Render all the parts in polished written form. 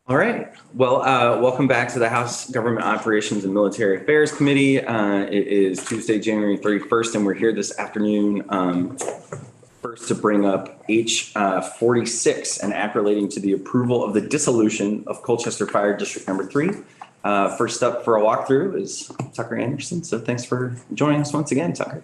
All right. Well, welcome back to the House Government Operations and Military Affairs Committee. It is Tuesday, January 31st, and we're here this afternoon first to bring up H 46, an act relating to the approval of the dissolution of Colchester Fire District Number 3. First up for a walkthrough is Tucker Anderson. So thanks for joining us once again, Tucker.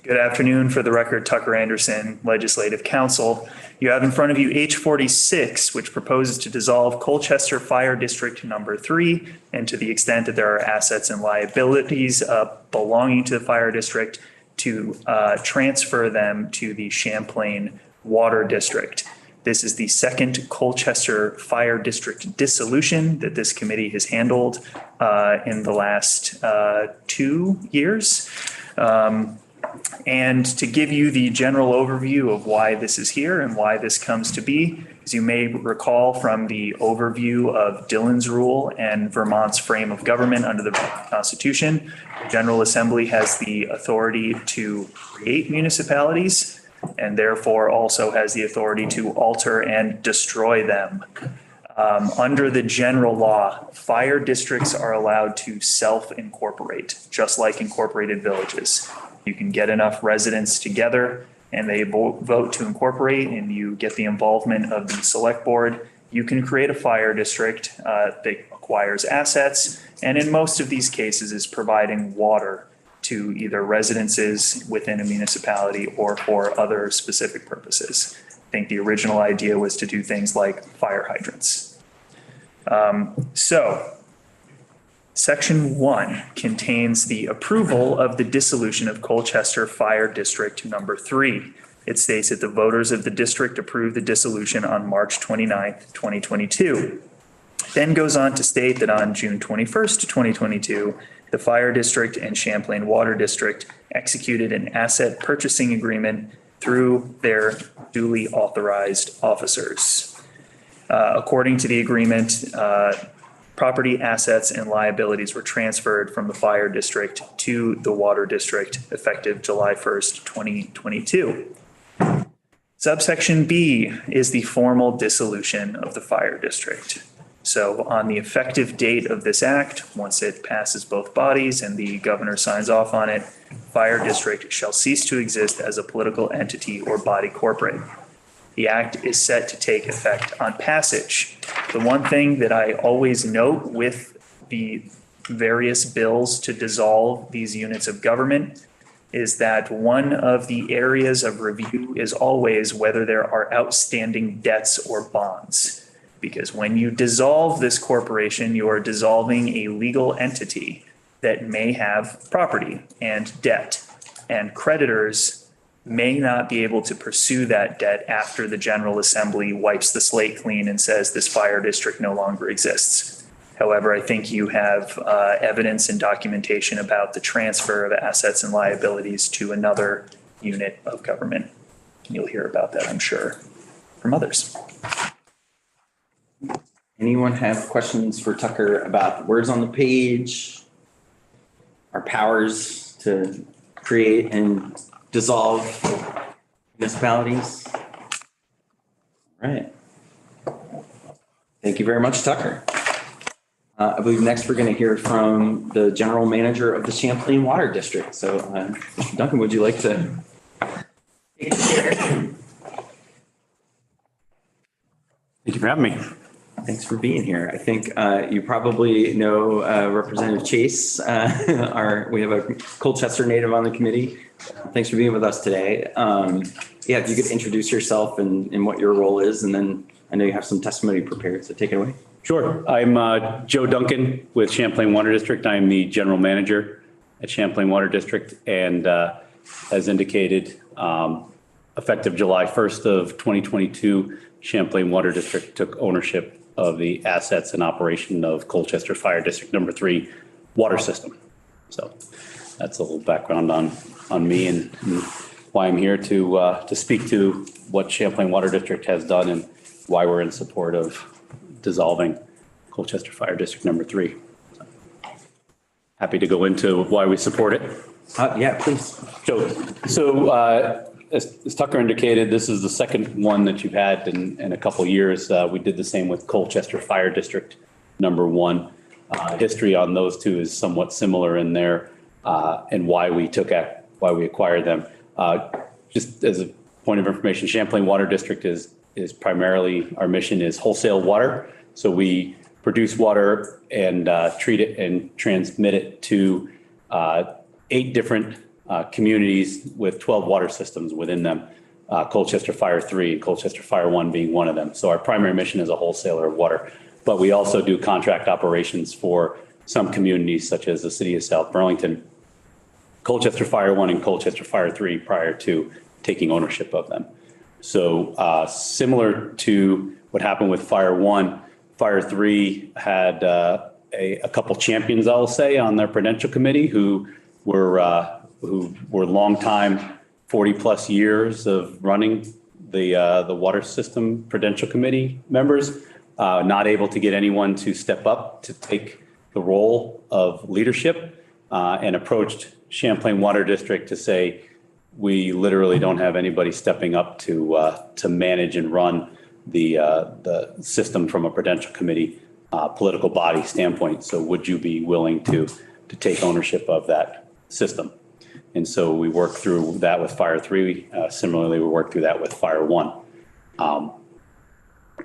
Good afternoon. For the record, Tucker Anderson, Legislative Counsel. You have in front of you H 46, which proposes to dissolve Colchester Fire District Number 3, and to the extent that there are assets and liabilities belonging to the fire district, to transfer them to the Champlain Water District. This is the second Colchester Fire District dissolution that this committee has handled in the last 2 years. And to give you the general overview of why this is here and why this comes to be, as you may recall from the overview of Dillon's rule and Vermont's frame of government under the Constitution, the General Assembly has the authority to create municipalities and therefore also has the authority to alter and destroy them. Under the general law, fire districts are allowed to self-incorporate, just like incorporated villages. You can get enough residents together and they vote to incorporate, and you get the involvement of the select board. You can create a fire district that acquires assets, and in most of these cases is providing water to either residences within a municipality or for other specific purposes. I think the original idea was to do things like fire hydrants. Section 1 contains the approval of the dissolution of Colchester Fire District Number 3. It states that the voters of the district approved the dissolution on March 29th, 2022. Then goes on to state that on June 21st, 2022, the Fire District and Champlain Water District executed an asset purchasing agreement through their duly authorized officers. According to the agreement, property, assets, and liabilities were transferred from the fire district to the water district effective July 1st, 2022. Subsection B is the formal dissolution of the fire district. So on the effective date of this act, once it passes both bodies and the governor signs off on it, fire district shall cease to exist as a political entity or body corporate. The act is set to take effect on passage. The one thing that I always note with the various bills to dissolve these units of government is that one of the areas of review is always whether there are outstanding debts or bonds. Because when you dissolve this corporation, you are dissolving a legal entity that may have property and debt, and creditors may not be able to pursue that debt after the General Assembly wipes the slate clean and says this fire district no longer exists. However, I think you have evidence and documentation about the transfer of assets and liabilities to another unit of government. You'll hear about that, I'm sure, from others. Anyone have questions for Tucker about words on the page, our powers to create and dissolve municipalities? All right. Thank you very much, Tucker. I believe next we're going to hear from the general manager of the Champlain Water District. So, Mr. Duncan, would you like to take the chair? Thank you for having me. Thanks for being here. I think you probably know Representative Chase. We have a Colchester native on the committee. Thanks for being with us today. If you could introduce yourself and what your role is, and then I know you have some testimony prepared, so take it away. Sure. I'm Joe Duncan with Champlain Water District. I'm the general manager at Champlain Water District, and as indicated, effective July 1st of 2022, Champlain Water District took ownership of the assets and operation of Colchester Fire District Number 3 water system. So that's a little background on me and why I'm here to speak to what Champlain Water District has done and why we're in support of dissolving Colchester Fire District Number 3. So, happy to go into why we support it. Yeah, please. So as Tucker indicated, this is the second one that you've had in a couple of years. We did the same with Colchester Fire District number 1. History on those two is somewhat similar in there, and why we acquired them. Just as a point of information, Champlain Water District is primarily, our mission is wholesale water. So we produce water and treat it and transmit it to 8 different communities with 12 water systems within them, Colchester Fire 3 and Colchester Fire 1 being one of them. So our primary mission is a wholesaler of water, but we also do contract operations for some communities such as the city of South Burlington, Colchester Fire 1 and Colchester Fire 3 prior to taking ownership of them. So similar to what happened with Fire 1, Fire 3 had a couple champions, I'll say, on their prudential committee who were longtime 40+ years of running the water system prudential committee members, not able to get anyone to step up to take the role of leadership, and approached Champlain Water District to say, we literally don't have anybody stepping up to manage and run the system from a prudential committee political body standpoint. So would you be willing to take ownership of that system? And so we worked through that with Fire 3. Similarly, we worked through that with Fire 1.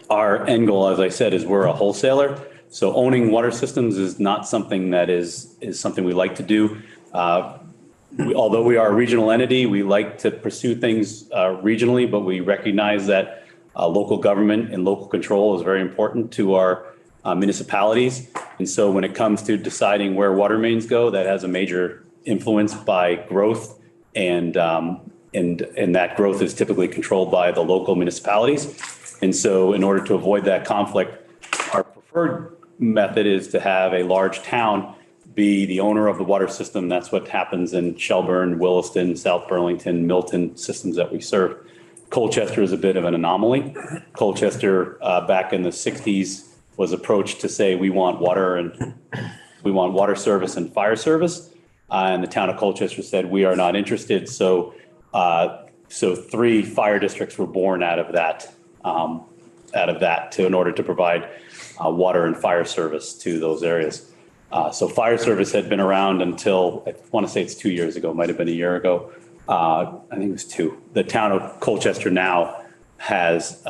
Our end goal, as I said, is we're a wholesaler. So owning water systems is not something that is something we like to do. Although we are a regional entity, we like to pursue things regionally, but we recognize that local government and local control is very important to our municipalities. And so when it comes to deciding where water mains go, that has a major influence by growth, and that growth is typically controlled by the local municipalities. And so in order to avoid that conflict, our preferred method is to have a large town be the owner of the water system. That's what happens in Shelburne, Williston, South Burlington, Milton systems that we serve. Colchester is a bit of an anomaly. Colchester back in the 60s was approached to say, we want water service and fire service. And the town of Colchester said, we are not interested. So 3 fire districts were born out of that in order to provide water and fire service to those areas. So fire service had been around until, I want to say it's 2 years ago, might have been a year ago. I think it was 2. The town of Colchester now has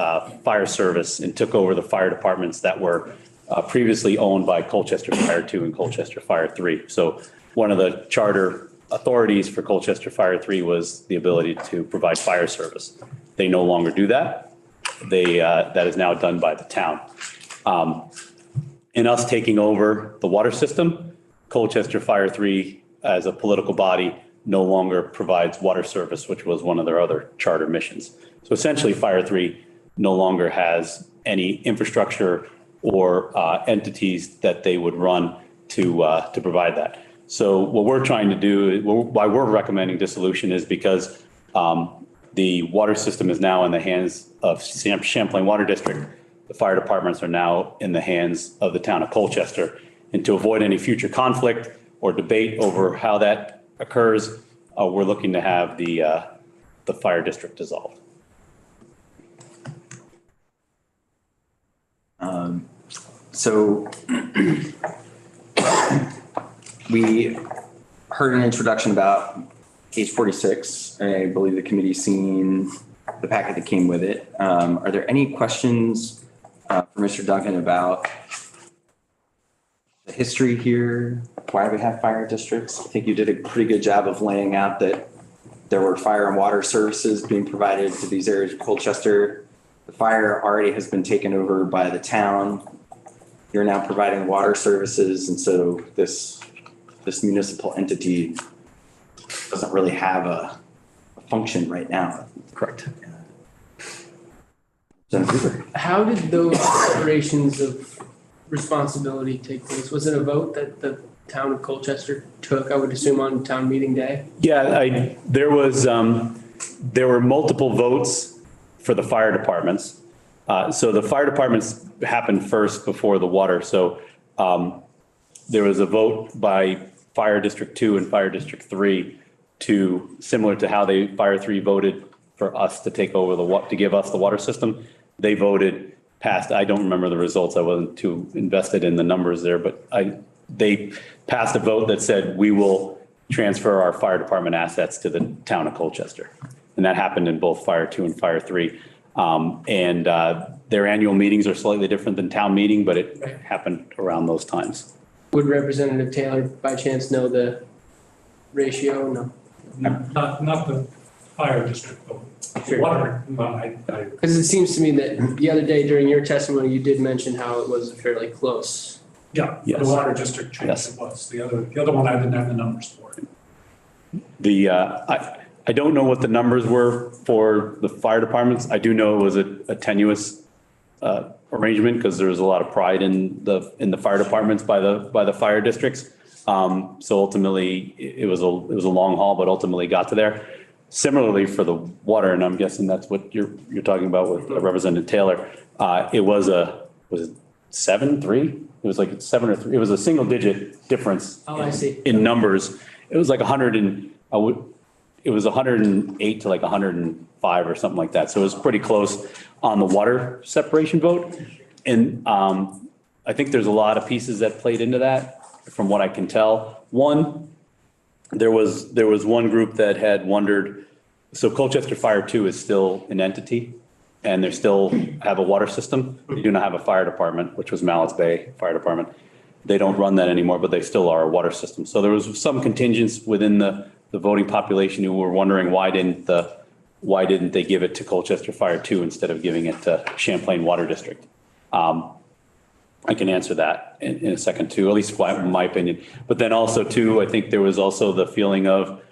fire service and took over the fire departments that were previously owned by Colchester Fire 2 and Colchester Fire 3. So one of the charter authorities for Colchester Fire 3 was the ability to provide fire service. They no longer do that. That is now done by the town. In us taking over the water system, Colchester Fire 3 as a political body no longer provides water service, which was one of their other charter missions. So essentially Fire 3 no longer has any infrastructure or entities that they would run to provide that. So what we're trying to do, why we're recommending dissolution, is because the water system is now in the hands of Champlain Water District. The fire departments are now in the hands of the town of Colchester. And to avoid any future conflict or debate over how that occurs, we're looking to have the fire district dissolved. So we heard an introduction about page 46. I believe the committee's seen the packet that came with it. Are there any questions for Mr. Duncan about the history here, why we have fire districts? I think you did a pretty good job of laying out that there were fire and water services being provided to these areas of Colchester. The fire already has been taken over by the town. You're now providing water services, and so this municipal entity doesn't really have a function right now. Correct. How did those separations of responsibility take place? Was it a vote that the town of Colchester took, I would assume, on town meeting day? Yeah, there were multiple votes for the fire departments. So the fire departments happened first before the water. So there was a vote by Fire District 2 and Fire District 3 similar to how Fire 3 voted for us to take over to give us the water system. They voted passed. I don't remember the results. I wasn't too invested in the numbers there, but they passed a vote that said we will transfer our fire department assets to the town of Colchester. And that happened in both Fire 2 and Fire 3. Their annual meetings are slightly different than town meeting, but it happened around those times. Would Representative Taylor by chance know the ratio? No. Not the fire district, though. Sure. Water, Because it seems to me that the other day during your testimony, you did mention how it was fairly close. yeah, the Yes. water district change Yes. it was. The other one, I didn't have the numbers for. I don't know what the numbers were for the fire departments. I do know it was a tenuous arrangement because there was a lot of pride in the fire departments by the fire districts. So ultimately, it was a long haul, but ultimately got to there. Similarly for the water, and I'm guessing that's what you're talking about with Representative Taylor. It was it 7-3? It was like 7 or 3. It was a single digit difference. Oh, I see. In numbers. It was like 108 to like 105 or something like that. So it was pretty close on the water separation vote. And I think there's a lot of pieces that played into that from what I can tell. One, there was one group that had wondered, so Colchester Fire 2 is still an entity and they still have a water system. They do not have a fire department, which was Mallett's Bay Fire Department. They don't run that anymore, but they still are a water system. So there was some contingents within the voting population who were wondering why didn't they give it to Colchester Fire 2 instead of giving it to Champlain Water District? I can answer that in a second too, at least in my opinion. But then also too, I think there was also the feeling of,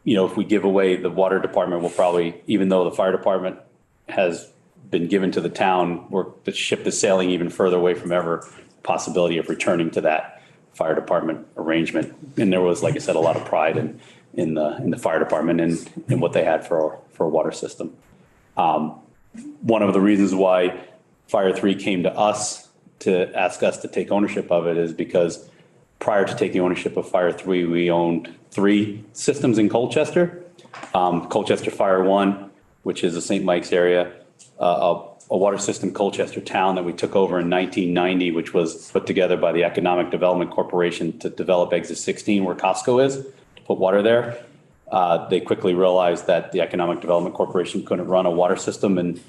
if we give away the water department, we'll probably, even though the fire department has been given to the town, the ship is sailing even further away from ever possibility of returning to that fire department arrangement. And there was, like I said, a lot of pride in the fire department and in what they had for a water system. One of the reasons why Fire 3 came to us to ask us to take ownership of it is because prior to taking ownership of Fire 3, we owned 3 systems in Colchester. Colchester Fire 1, which is the St. Mike's area, a water system, Colchester Town, that we took over in 1990, which was put together by the Economic Development Corporation to develop Exit 16, where Costco is, to put water there. They quickly realized that the Economic Development Corporation couldn't run a water system, and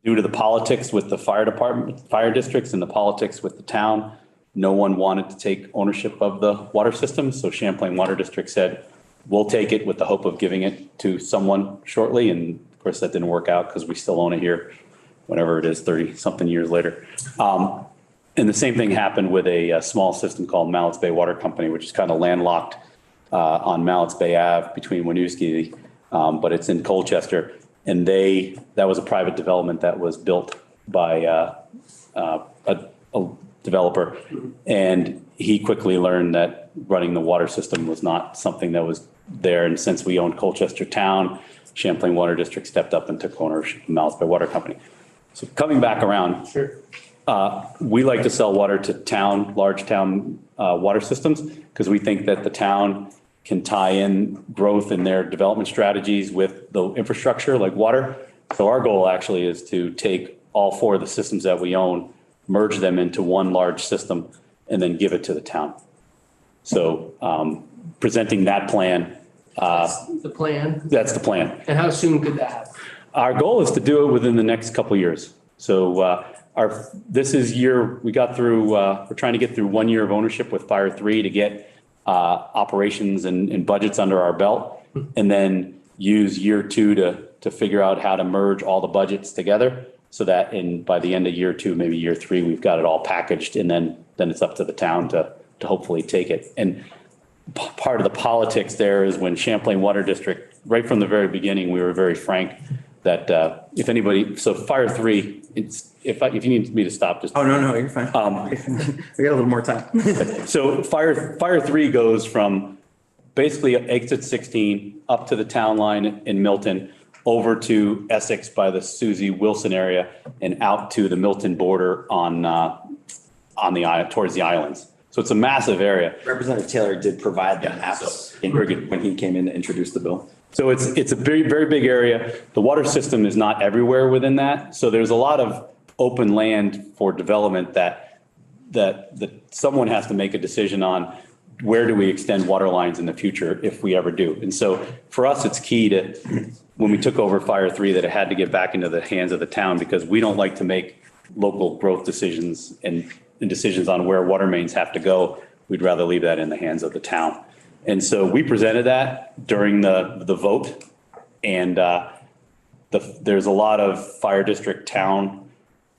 due to the politics with the fire department, fire districts, and the politics with the town, no one wanted to take ownership of the water system. So Champlain Water District said, we'll take it with the hope of giving it to someone shortly. And of course, that didn't work out because we still own it here, whatever it is, 30 something years later. And the same thing happened with a small system called Mallett's Bay Water Company, which is kind of landlocked on Mallett's Bay Ave between Winooski, but it's in Colchester. And that was a private development that was built by a developer. And he quickly learned that running the water system was not something that was there. And since we owned Colchester Town, Champlain Water District stepped up and took ownership of Mallett's Bay Water Company. So coming back around, Sure. we like to sell water to large town water systems because we think that the town can tie in growth in their development strategies with the infrastructure like water. So our goal actually is to take all 4 of the systems that we own, merge them into one large system, and then give it to the town. So presenting that plan. The plan. That's the plan. And how soon could that happen? Our goal is to do it within the next couple of years. So we got through, we're trying to get through 1 year of ownership with Fire 3 to get operations and budgets under our belt, and then use year 2 to figure out how to merge all the budgets together so that by the end of year 2, maybe year 3, we've got it all packaged, and then it's up to the town to hopefully take it. And part of the politics there is when Champlain Water District, right from the very beginning, we were very frank that so Fire 3, if you need me to stop, just. Oh, no, you're fine. We got a little more time. So Fire 3 goes from basically Exit 16 up to the town line in Milton, over to Essex by the Susie Wilson area, and out to the Milton border on the island, towards the islands. So it's a massive area. Representative Taylor did provide the maps when he came in to introduce the bill. So it's a very, very big area. The water system is not everywhere within that. So there's a lot of open land for development that someone has to make a decision on where do we extend water lines in the future if we ever do. And so for us, it's key to, when we took over Fire 3, that it had to get back into the hands of the town because we don't like to make local growth decisions and decisions on where water mains have to go. We'd rather leave that in the hands of the town. And so we presented that during the vote. And there's a lot of fire district town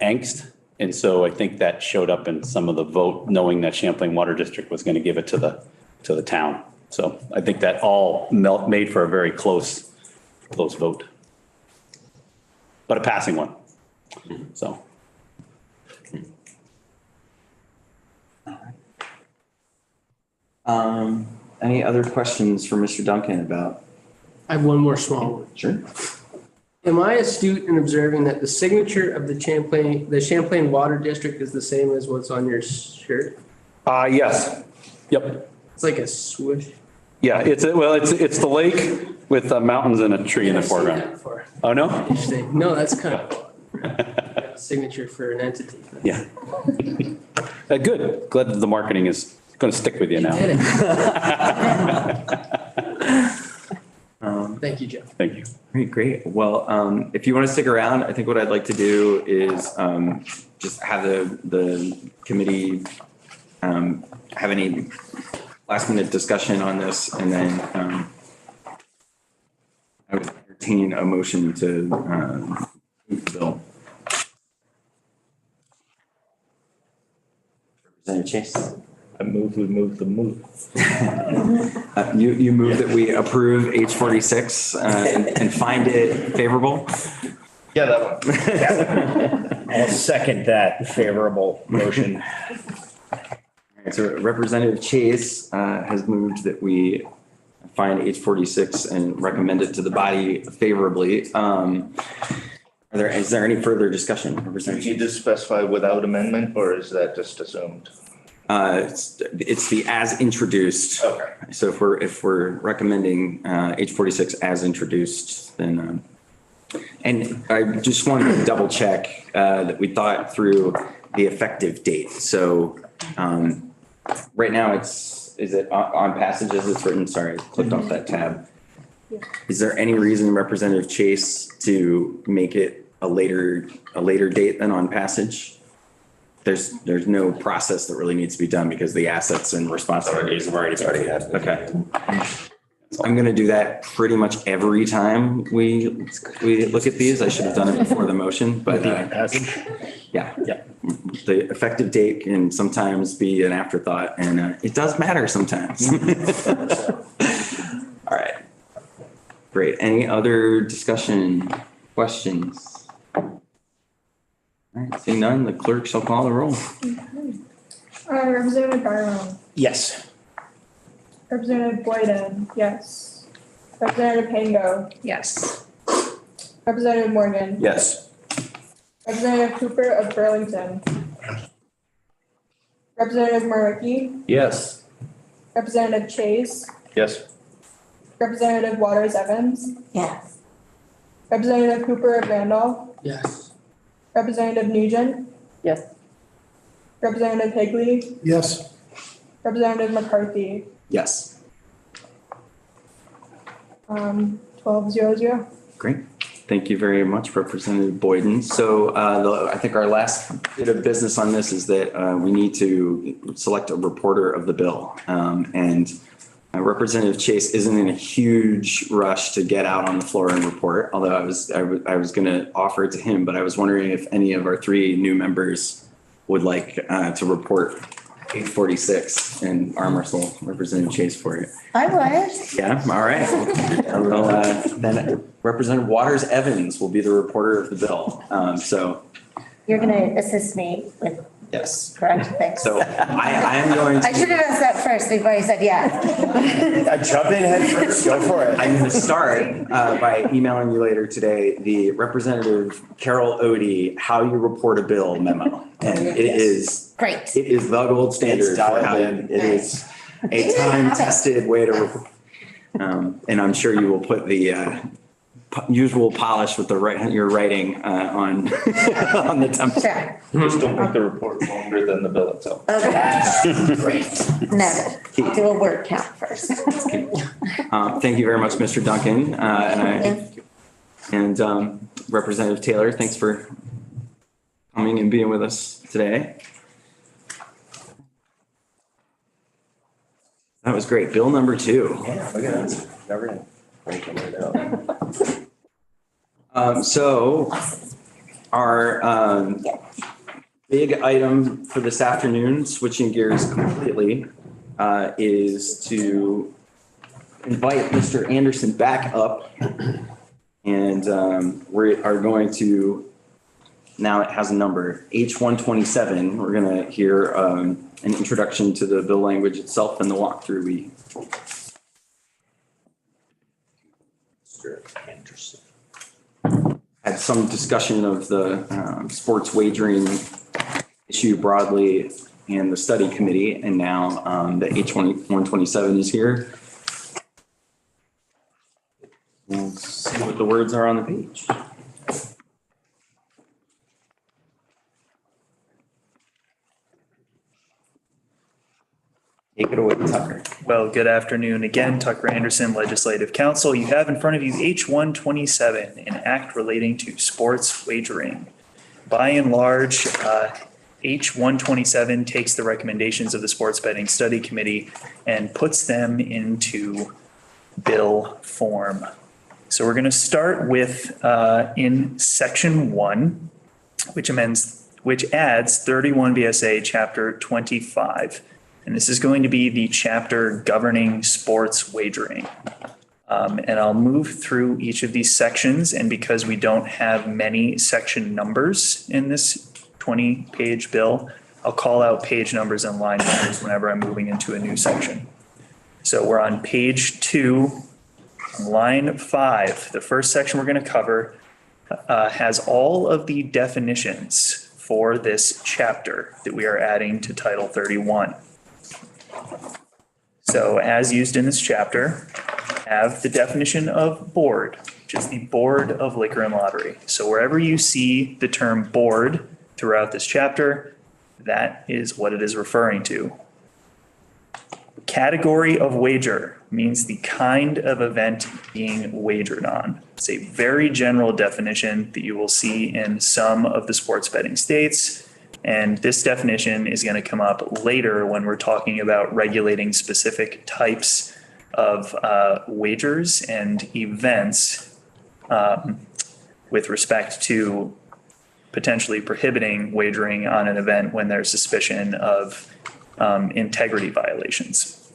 angst. And so I think that showed up in some of the vote, knowing that Champlain Water District was going to give it to the town. So I think that all made for a very close vote, but a passing one. So. Any other questions for Mr. Duncan about? I have one more small one. Sure. Am I astute in observing that the signature of the Champlain Water District is the same as what's on your shirt? Yes. Yep. It's like a swoosh. Yeah, it's the lake with mountains and a tree in the I've seen foreground. that before. Oh, no? Interesting. No, that's kind of yeah, signature for an entity. Yeah. Good. Glad that the marketing is going to stick with you now. Did it. Thank you, Jeff. Thank you. Great. Well, if you want to stick around, I think what I'd like to do is just have the committee have any last minute discussion on this, and then I would entertain a motion to move the bill. Representative Chase. I we move the move. You move that we approve H46 and find it favorable? Yeah, that one. I'll second that favorable motion. So Representative Chase has moved that we find H46 and recommend it to the body favorably. Is there any further discussion? Do Representative you need Chase? to specify without amendment, or is that just assumed? It's the as introduced. Okay. So if we're recommending H46 as introduced, then and I just wanted to double check that we thought through the effective date. So right now is it on passage as it's written? Sorry, I clicked off that tab. Is there any reason, Representative Chase, to make it a later date than on passage? There's no process that really needs to be done because the assets and responsibilities have already started. Okay. I'm going to do that pretty much every time we look at these. I should have done it before the motion, but yeah. The effective date can sometimes be an afterthought, and it does matter sometimes. All right. Great. Any other discussion, questions? All right, seeing none, the clerk shall call the roll. Representative Garland, Yes. Representative Boyden, yes. Representative Pango, Yes. Representative Morgan, Yes. Representative Cooper of Burlington, Representative Maricki, Yes. Representative Chase, Yes. Representative Waters Evans, Yes. Representative Cooper of Randolph, Yes. Representative Nugent, Yes. Representative Higley, Yes. Representative McCarthy, Yes. 12-0-0. Great. Thank you very much, Representative Boyden. So I think our last bit of business on this is that we need to select a reporter of the bill. And Representative Chase isn't in a huge rush to get out on the floor and report, although I was going to offer it to him, but I was wondering if any of our three new members would like to report 846 and arm wrestle Representative Chase for it. I would. Yeah, all right. Well, then Representative Waters Evans will be the reporter of the bill. So You're going to assist me with, yes. correct? Thanks. So I am going I should to, have asked that first before I said yes. I jump in head first, go for it. I'm going to start by emailing you later today the Representative Carol Odie, how you report a bill memo. And it is Great. the gold standard It's for how dialed in. it is a time-tested way to report. And I'm sure you will put the usual polish with your writing on on the template. Sure. Just don't make the report longer than the bill itself. Okay. Great. Noted. I'll do a word count first. Thank you very much, Mr. Duncan, and Representative Taylor. Thanks for coming and being with us today. That was great. Bill number 2. Yeah, look at that. Never breaking it out. So our big item for this afternoon, switching gears completely, is to invite Mr. Anderson back up. And we are going to, now it has a number, H127. We're going to hear an introduction to the bill language itself and the walkthrough. Had some discussion of the sports wagering issue broadly and the study committee, and now the H127 is here. We'll see what the words are on the page. Take it away, Tucker. Well, good afternoon again, Tucker Anderson, Legislative Counsel. You have in front of you H127, an act relating to sports wagering. By and large, H127 takes the recommendations of the Sports Betting Study Committee and puts them into bill form. So we're going to start with in section 1, which adds 31 VSA chapter 25. And this is going to be the chapter governing sports wagering. And I'll move through each of these sections. And because we don't have many section numbers in this 20-page bill, I'll call out page numbers and line numbers whenever I'm moving into a new section. So we're on page 2, line 5. The first section we're going to cover has all of the definitions for this chapter that we are adding to Title 31. So as used in this chapter, have the definition of board, which is the Board of Liquor and Lottery. So wherever you see the term board throughout this chapter, that is what it is referring to. Category of wager means the kind of event being wagered on. It's a very general definition that you will see in some of the sports betting states. And this definition is going to come up later when we're talking about regulating specific types of wagers and events with respect to potentially prohibiting wagering on an event when there's suspicion of integrity violations.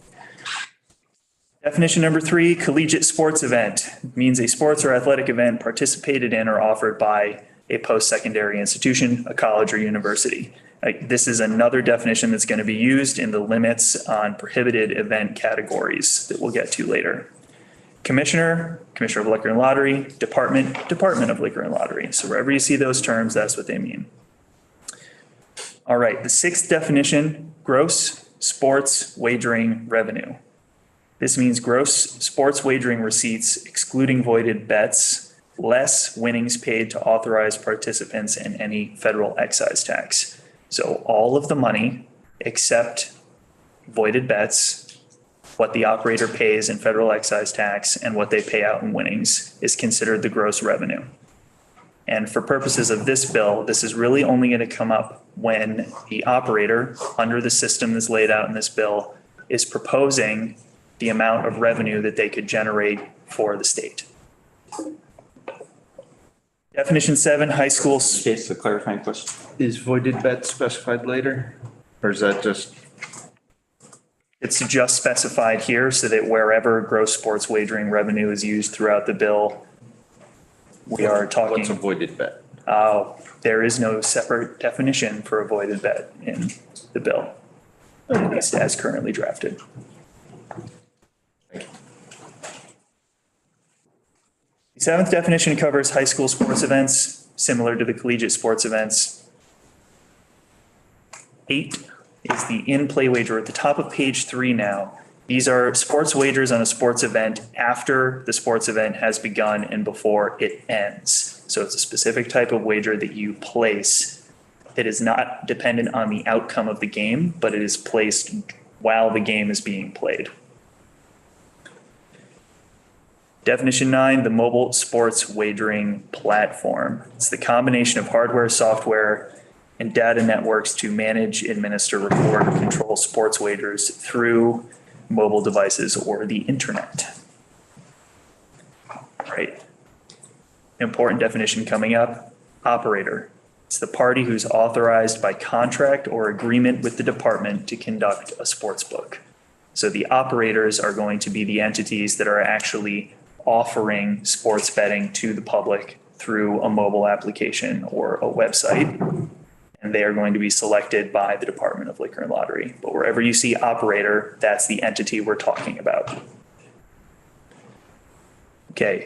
Definition number 3, collegiate sports event means a sports or athletic event participated in or offered by a post-secondary institution, a college or university. This is another definition that's going to be used in the limits on prohibited event categories that we'll get to later. Commissioner of Liquor and Lottery, Department of Liquor and Lottery. So wherever you see those terms, that's what they mean. All right, the 6th definition, gross sports wagering revenue. This means gross sports wagering receipts excluding voided bets, less winnings paid to authorized participants and any federal excise tax. So all of the money except voided bets, what the operator pays in federal excise tax and what they pay out in winnings is considered the gross revenue. And for purposes of this bill, this is really only going to come up when the operator, under the system that's laid out in this bill, is proposing the amount of revenue that they could generate for the state. Definition 7, high school. Case, a clarifying question. Is voided bet specified later? Or is that just? It's just specified here so that wherever gross sports wagering revenue is used throughout the bill, we are talking. What's a voided bet? There is no separate definition for a voided bet in the bill, at least as currently drafted. The 7th definition covers high school sports events, similar to the collegiate sports events. 8 is the in-play wager. At the top of page 3 now, These are sports wagers on a sports event after the sports event has begun and before it ends. So it's a specific type of wager that you place that is not dependent on the outcome of the game, but it is placed while the game is being played. Definition 9, the mobile sports wagering platform. It's the combination of hardware, software, and data networks to manage, administer, record, or control sports wagers through mobile devices or the internet. Right. Important definition coming up, operator. It's the party who's authorized by contract or agreement with the department to conduct a sports book. So the operators are going to be the entities that are actually offering sports betting to the public through a mobile application or a website. And they are going to be selected by the Department of Liquor and Lottery. But wherever you see operator, that's the entity we're talking about. Okay.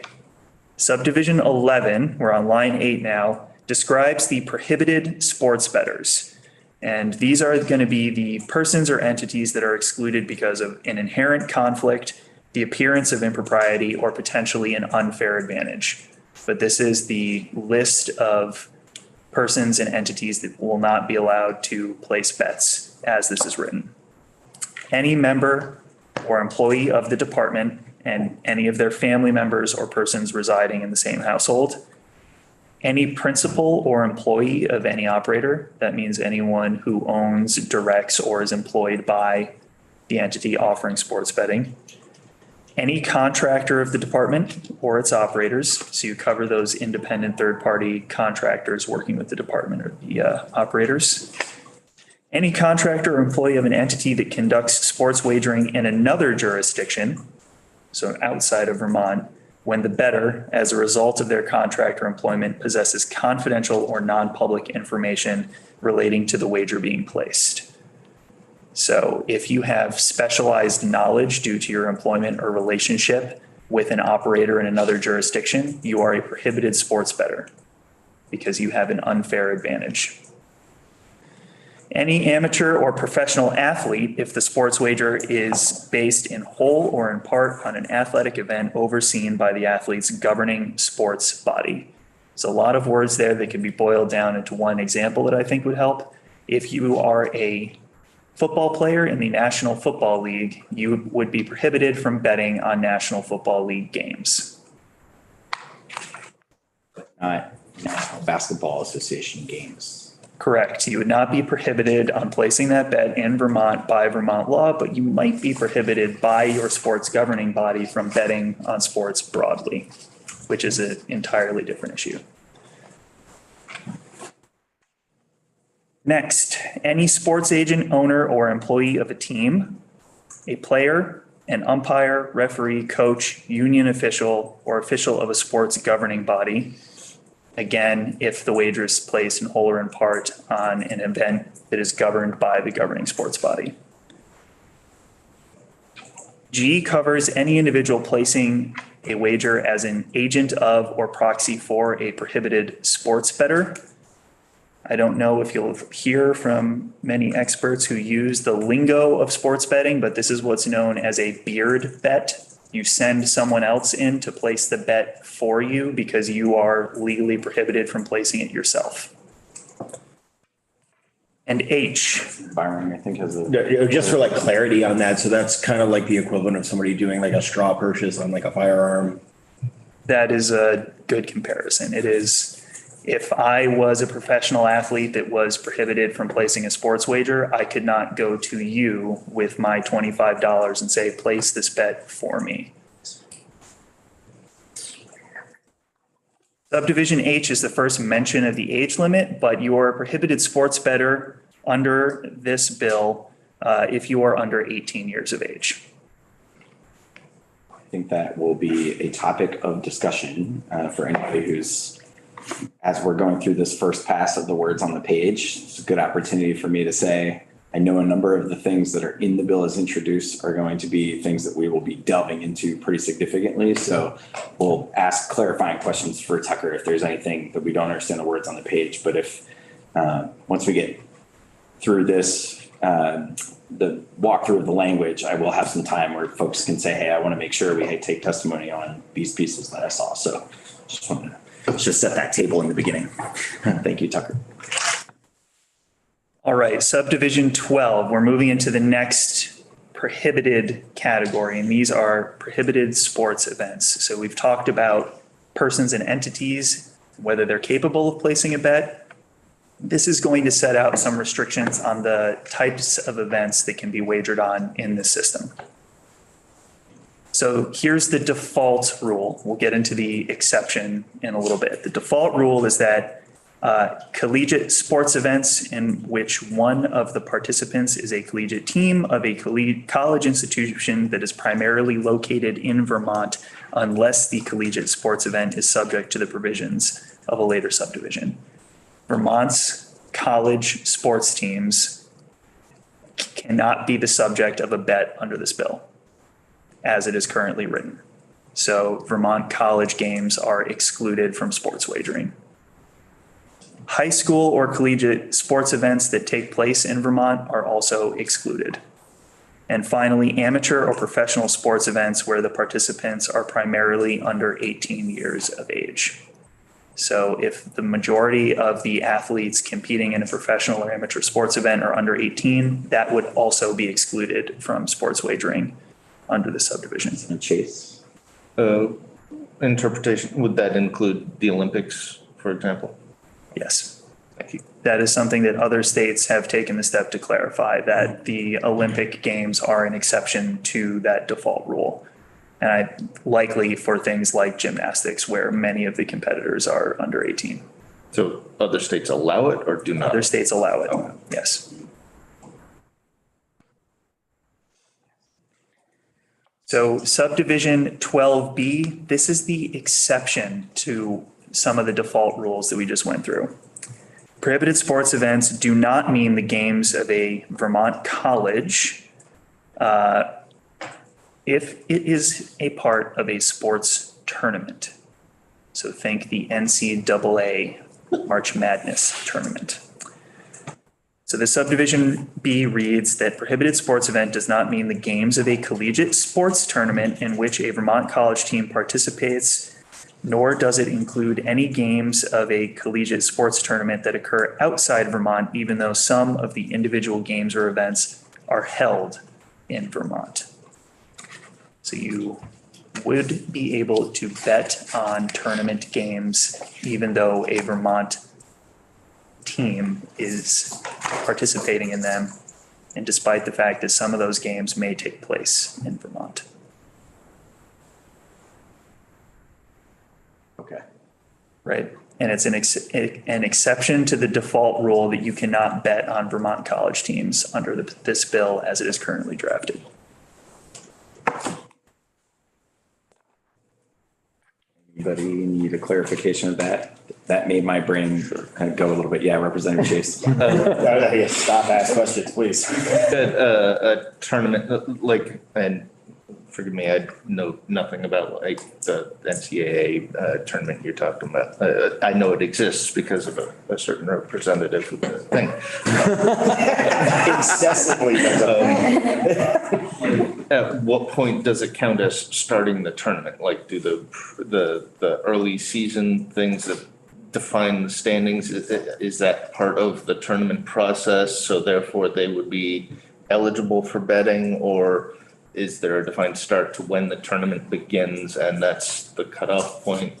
Subdivision 11, we're on line 8 now, describes the prohibited sports bettors. And these are going to be the persons or entities that are excluded because of an inherent conflict, the appearance of impropriety, or potentially an unfair advantage. But this is the list of persons and entities that will not be allowed to place bets as this is written. Any member or employee of the department and any of their family members or persons residing in the same household. Any principal or employee of any operator, that means anyone who owns, directs, or is employed by the entity offering sports betting. Any contractor of the department or its operators, so you cover those independent third-party contractors working with the department or the operators. Any contractor or employee of an entity that conducts sports wagering in another jurisdiction, so outside of Vermont, when the bettor, as a result of their contract or employment, possesses confidential or non-public information relating to the wager being placed. So if you have specialized knowledge due to your employment or relationship with an operator in another jurisdiction, you are a prohibited sports bettor because you have an unfair advantage. Any amateur or professional athlete, if the sports wager is based in whole or in part on an athletic event overseen by the athlete's governing sports body. There's a lot of words there that can be boiled down into one example that I think would help. If you are a football player in the National Football League, you would be prohibited from betting on National Football League games. Not National Basketball Association games. Correct. You would not be prohibited on placing that bet in Vermont by Vermont law, but you might be prohibited by your sports governing body from betting on sports broadly, which is an entirely different issue. Next, any sports agent, owner, or employee of a team, a player, an umpire, referee, coach, union official, or official of a sports governing body. Again, if the wager is placed in whole or in part on an event that is governed by the governing sports body. G covers any individual placing a wager as an agent of or proxy for a prohibited sports bettor. I don't know if you'll hear from many experts who use the lingo of sports betting, but this is what's known as a beard bet. You send someone else in to place the bet for you because you are legally prohibited from placing it yourself. And H. Byron, I think, has a. Yeah, just for like clarity on that, so that's kind of like the equivalent of somebody doing like a straw purchase on like a firearm. That is a good comparison. It is, if I was a professional athlete that was prohibited from placing a sports wager, I could not go to you with my $25 and say, place this bet for me. Subdivision H is the first mention of the age limit, but you are a prohibited sports bettor under this bill if you are under 18 years of age. I think that will be a topic of discussion for anybody who's, as we're going through this first pass of the words on the page. It's a good opportunity for me to say, I know a number of the things that are in the bill as introduced are going to be things that we will be delving into pretty significantly. So we'll ask clarifying questions for Tucker if there's anything that we don't understand the words on the page. But if once we get through this the walkthrough of the language, I will have some time where folks can say, hey, I want to make sure we take testimony on these pieces that I saw. So just wanted to just set that table in the beginning. Thank you, Tucker. All right, subdivision 12, we're moving into the next prohibited category, and these are prohibited sports events. So we've talked about persons and entities, whether they're capable of placing a bet. This is going to set out some restrictions on the types of events that can be wagered on in the system. So here's the default rule. We'll get into the exception in a little bit. The default rule is that collegiate sports events in which one of the participants is a collegiate team of a college institution that is primarily located in Vermont, unless the collegiate sports event is subject to the provisions of a later subdivision. Vermont's college sports teams cannot be the subject of a bet under this bill as it is currently written. So Vermont college games are excluded from sports wagering. High school or collegiate sports events that take place in Vermont are also excluded. And finally, amateur or professional sports events where the participants are primarily under 18 years of age. So if the majority of the athletes competing in a professional or amateur sports event are under 18, that would also be excluded from sports wagering under the subdivision. And Chase. Interpretation, would that include the Olympics, for example? Yes. Thank you. That is something that other states have taken the step to clarify, that the Olympic Games are an exception to that default rule. And likely for things like gymnastics, where many of the competitors are under 18. So other states allow it or do not? Other states allow it, yes. So subdivision 12B, this is the exception to some of the default rules that we just went through. Prohibited sports events do not mean the games of a Vermont college if it is a part of a sports tournament. So think the NCAA March Madness tournament. So the subdivision B reads that prohibited sports event does not mean the games of a collegiate sports tournament in which a Vermont college team participates, nor does it include any games of a collegiate sports tournament that occur outside Vermont, even though some of the individual games or events are held in Vermont. So you would be able to bet on tournament games, even though a Vermont team is participating in them, and despite the fact that some of those games may take place in Vermont. Okay. Right. And it's an exception to the default rule that you cannot bet on Vermont college teams under this bill as it is currently drafted. Anybody need a clarification of that? That made my brain kind of go a little bit. Yeah, Representative Chase. Stop, ask questions, please. A tournament, like, and forgive me, I know nothing about like the NCAA tournament you're talking about. I know it exists because of a certain representative of the thing. Incessantly. At what point does it count as starting the tournament? Like, do the early season things that define the standings, is that part of the tournament process? So therefore they would be eligible for betting, or is there a defined start to when the tournament begins and that's the cutoff point?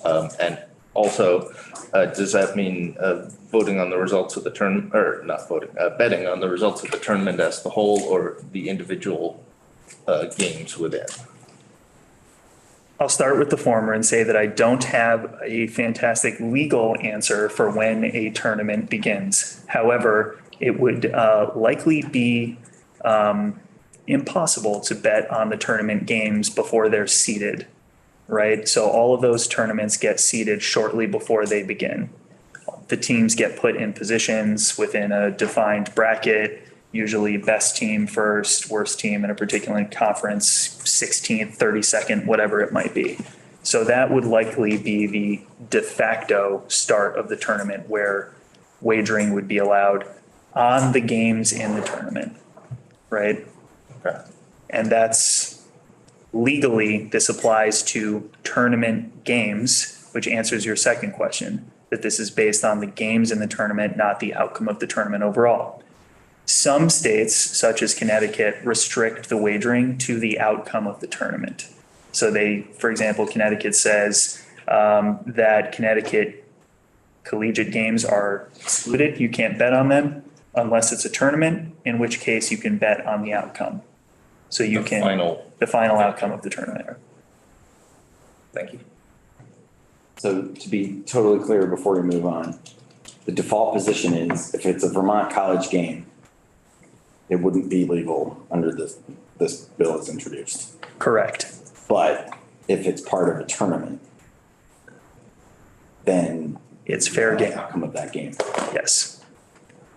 And also, does that mean voting on the results of the tournament, or not voting, betting on the results of the tournament as the whole, or the individual games within? I'll start with the former and say that I don't have a fantastic legal answer for when a tournament begins. However, it would likely be impossible to bet on the tournament games before they're seeded, right? So all of those tournaments get seeded shortly before they begin. The teams get put in positions within a defined bracket, usually best team first, worst team in a particular conference, 16th, 32nd, whatever it might be. So that would likely be the de facto start of the tournament where wagering would be allowed. on the games in the tournament, right? Okay. And that's legally, this applies to tournament games, which answers your second question, that this is based on the games in the tournament, not the outcome of the tournament overall. Some states, such as Connecticut, restrict the wagering to the outcome of the tournament. So they, for example, Connecticut says that Connecticut collegiate games are excluded. You can't bet on them unless it's a tournament, in which case you can bet on the outcome. So you can, the final outcome of the tournament. Thank you. So to be totally clear before we move on, the default position is if it's a Vermont college game, it wouldn't be legal under this bill as introduced. Correct. But if it's part of a tournament, then it's fair game. Outcome of that game. Yes.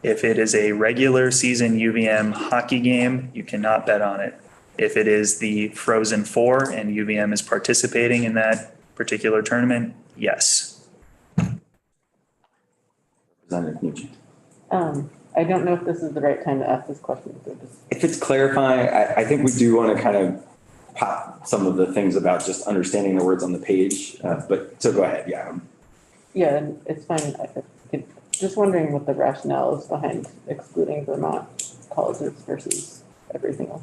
If it is a regular season UVM hockey game, you cannot bet on it. If it is the Frozen Four and UVM is participating in that particular tournament, yes. Representative Nugent. I don't know if this is the right time to ask this question. So just... If it's clarifying, I think we do want to kind of pop some of the things about just understanding the words on the page, but so go ahead, yeah. Yeah, it's fine. Just wondering what the rationale is behind excluding Vermont colleges versus everything else.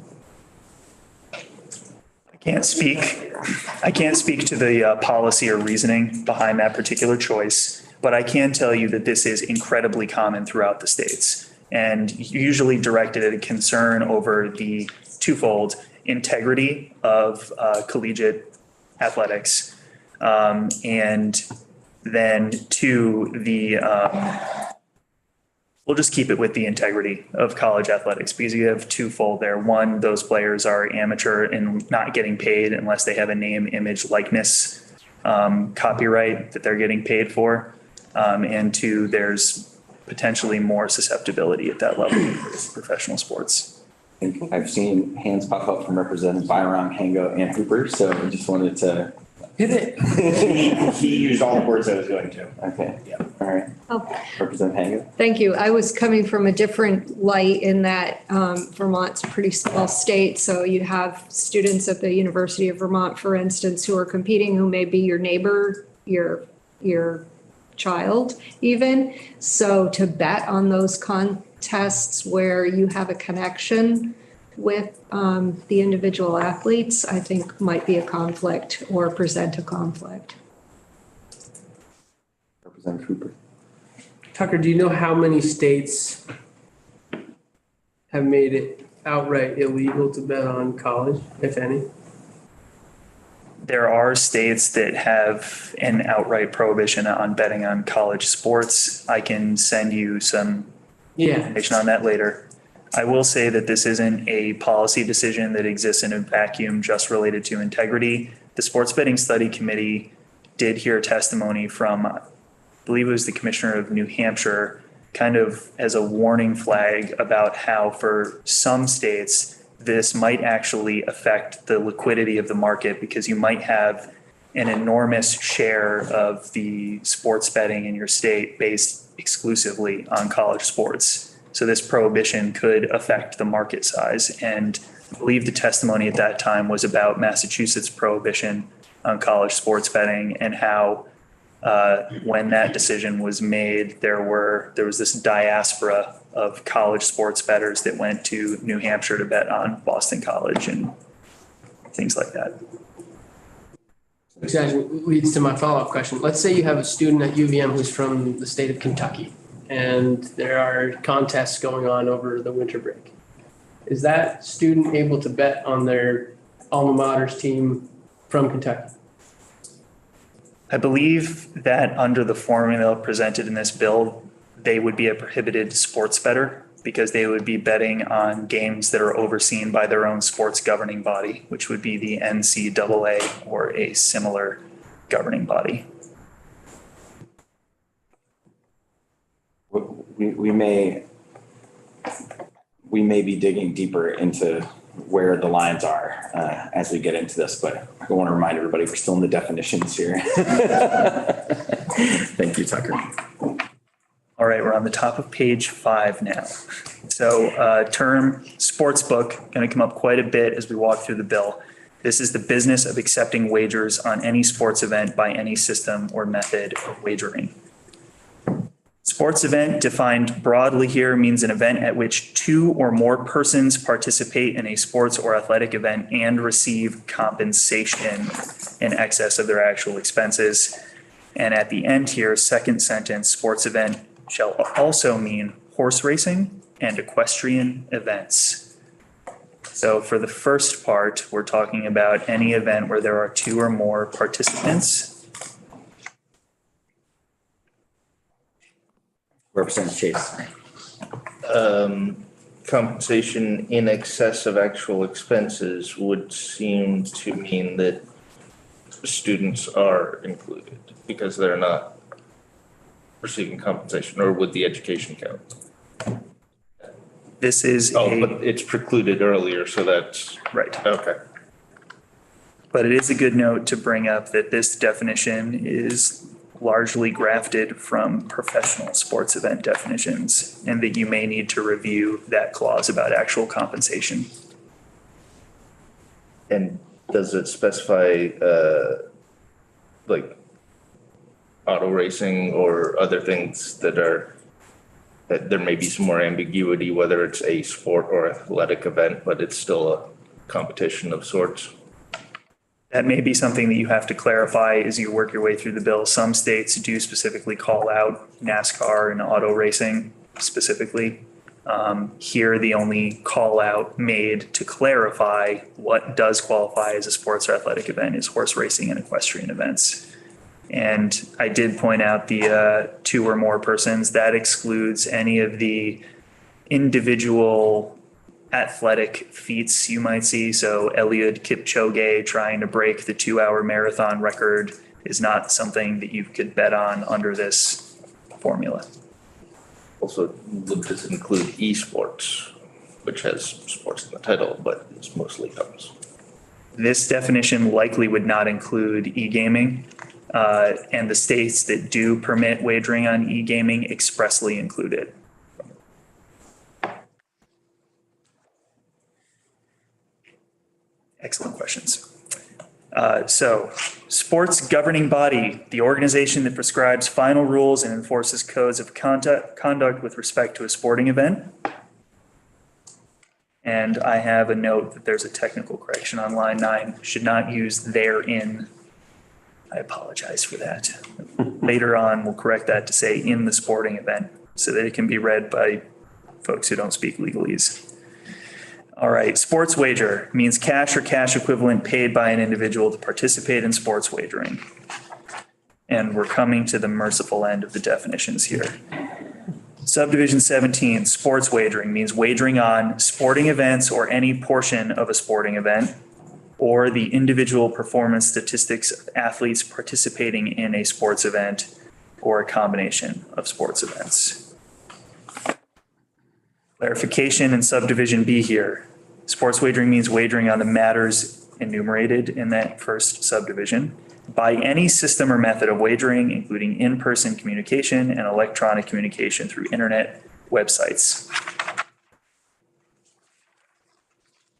I can't speak to the policy or reasoning behind that particular choice, but I can tell you that this is incredibly common throughout the states and usually directed at a concern over the twofold integrity of collegiate athletics, and then two, we'll just keep it with the integrity of college athletics because you have twofold there. One, those players are amateur and not getting paid unless they have a name, image, likeness, copyright that they're getting paid for. And two, there's potentially more susceptibility at that level of professional sports. I think I've seen hands pop up from Representative Byron, Hango, and Hooper, so I just wanted to hit it. He used all the words I was going to. Okay. Yeah. All right. Oh, Representative Hango. thank you. I was coming from a different light in that Vermont's a pretty small state. So you have students at the University of Vermont, for instance, who are competing, who may be your neighbor, your child even. So to bet on those contests where you have a connection with the individual athletes, I think might be a conflict or present a conflict. Representative Hooper. Tucker, do you know how many states have made it outright illegal to bet on college, if any? There are states that have an outright prohibition on betting on college sports. I can send you some information on that later. I will say that this isn't a policy decision that exists in a vacuum just related to integrity. The Sports Betting Study Committee did hear testimony from, I believe it was the Commissioner of New Hampshire, kind of as a warning flag about how for some states, this might actually affect the liquidity of the market because you might have an enormous share of the sports betting in your state based exclusively on college sports. So this prohibition could affect the market size. And I believe the testimony at that time was about Massachusetts' prohibition on college sports betting and how when that decision was made, there was this diaspora of college sports bettors that went to New Hampshire to bet on Boston College and things like that. Which actually leads to my follow-up question. Let's say you have a student at UVM who's from the state of Kentucky, and there are contests going on over the winter break. Is that student able to bet on their alma mater's team from Kentucky? I believe that under the formula presented in this bill, they would be a prohibited sports bettor because they would be betting on games that are overseen by their own sports governing body, which would be the NCAA or a similar governing body. We may be digging deeper into where the lines are as we get into this, but I want to remind everybody we're still in the definitions here. Thank you, Tucker. All right, we're on the top of page 5 now. So term sports book, going to come up quite a bit as we walk through the bill. This is the business of accepting wagers on any sports event by any system or method of wagering. Sports event defined broadly here means an event at which 2 or more persons participate in a sports or athletic event and receive compensation in excess of their actual expenses. And at the end here, second sentence, sports event shall also mean horse racing and equestrian events. So for the first part, we're talking about any event where there are 2 or more participants. Representative Chase. Compensation in excess of actual expenses would seem to mean that students are included because they're not receiving compensation, or would the education count? This is but it's precluded earlier, so that's. Right. Okay. But it is a good note to bring up that this definition is largely grafted from professional sports event definitions, and that you may need to review that clause about actual compensation. And does it specify like auto racing or other things that there may be some more ambiguity, whether it's a sport or athletic event, but it's still a competition of sorts? That may be something that you have to clarify as you work your way through the bill. Some states do specifically call out NASCAR and auto racing specifically. Here, the only call out made to clarify what does qualify as a sports or athletic event is horse racing and equestrian events. And I did point out the 2 or more persons. That excludes any of the individual athletic feats you might see. So Eliud Kipchoge trying to break the 2-hour marathon record is not something that you could bet on under this formula. Also, does it include esports, which has sports in the title, but it's mostly those? This definition likely would not include e-gaming, and the states that do permit wagering on e-gaming expressly include it. Excellent questions. So, sports governing body, the organization that prescribes final rules and enforces codes of conduct with respect to a sporting event. And I have a note that there's a technical correction on line 9, should not use therein. I apologize for that. Later on, we'll correct that to say in the sporting event so that it can be read by folks who don't speak legalese. All right, sports wager means cash or cash equivalent paid by an individual to participate in sports wagering. And we're coming to the merciful end of the definitions here. Subdivision 17, sports wagering means wagering on sporting events or any portion of a sporting event, or the individual performance statistics of athletes participating in a sports event or a combination of sports events. Clarification in subdivision B here. Sports wagering means wagering on the matters enumerated in that first subdivision by any system or method of wagering, including in-person communication and electronic communication through internet websites.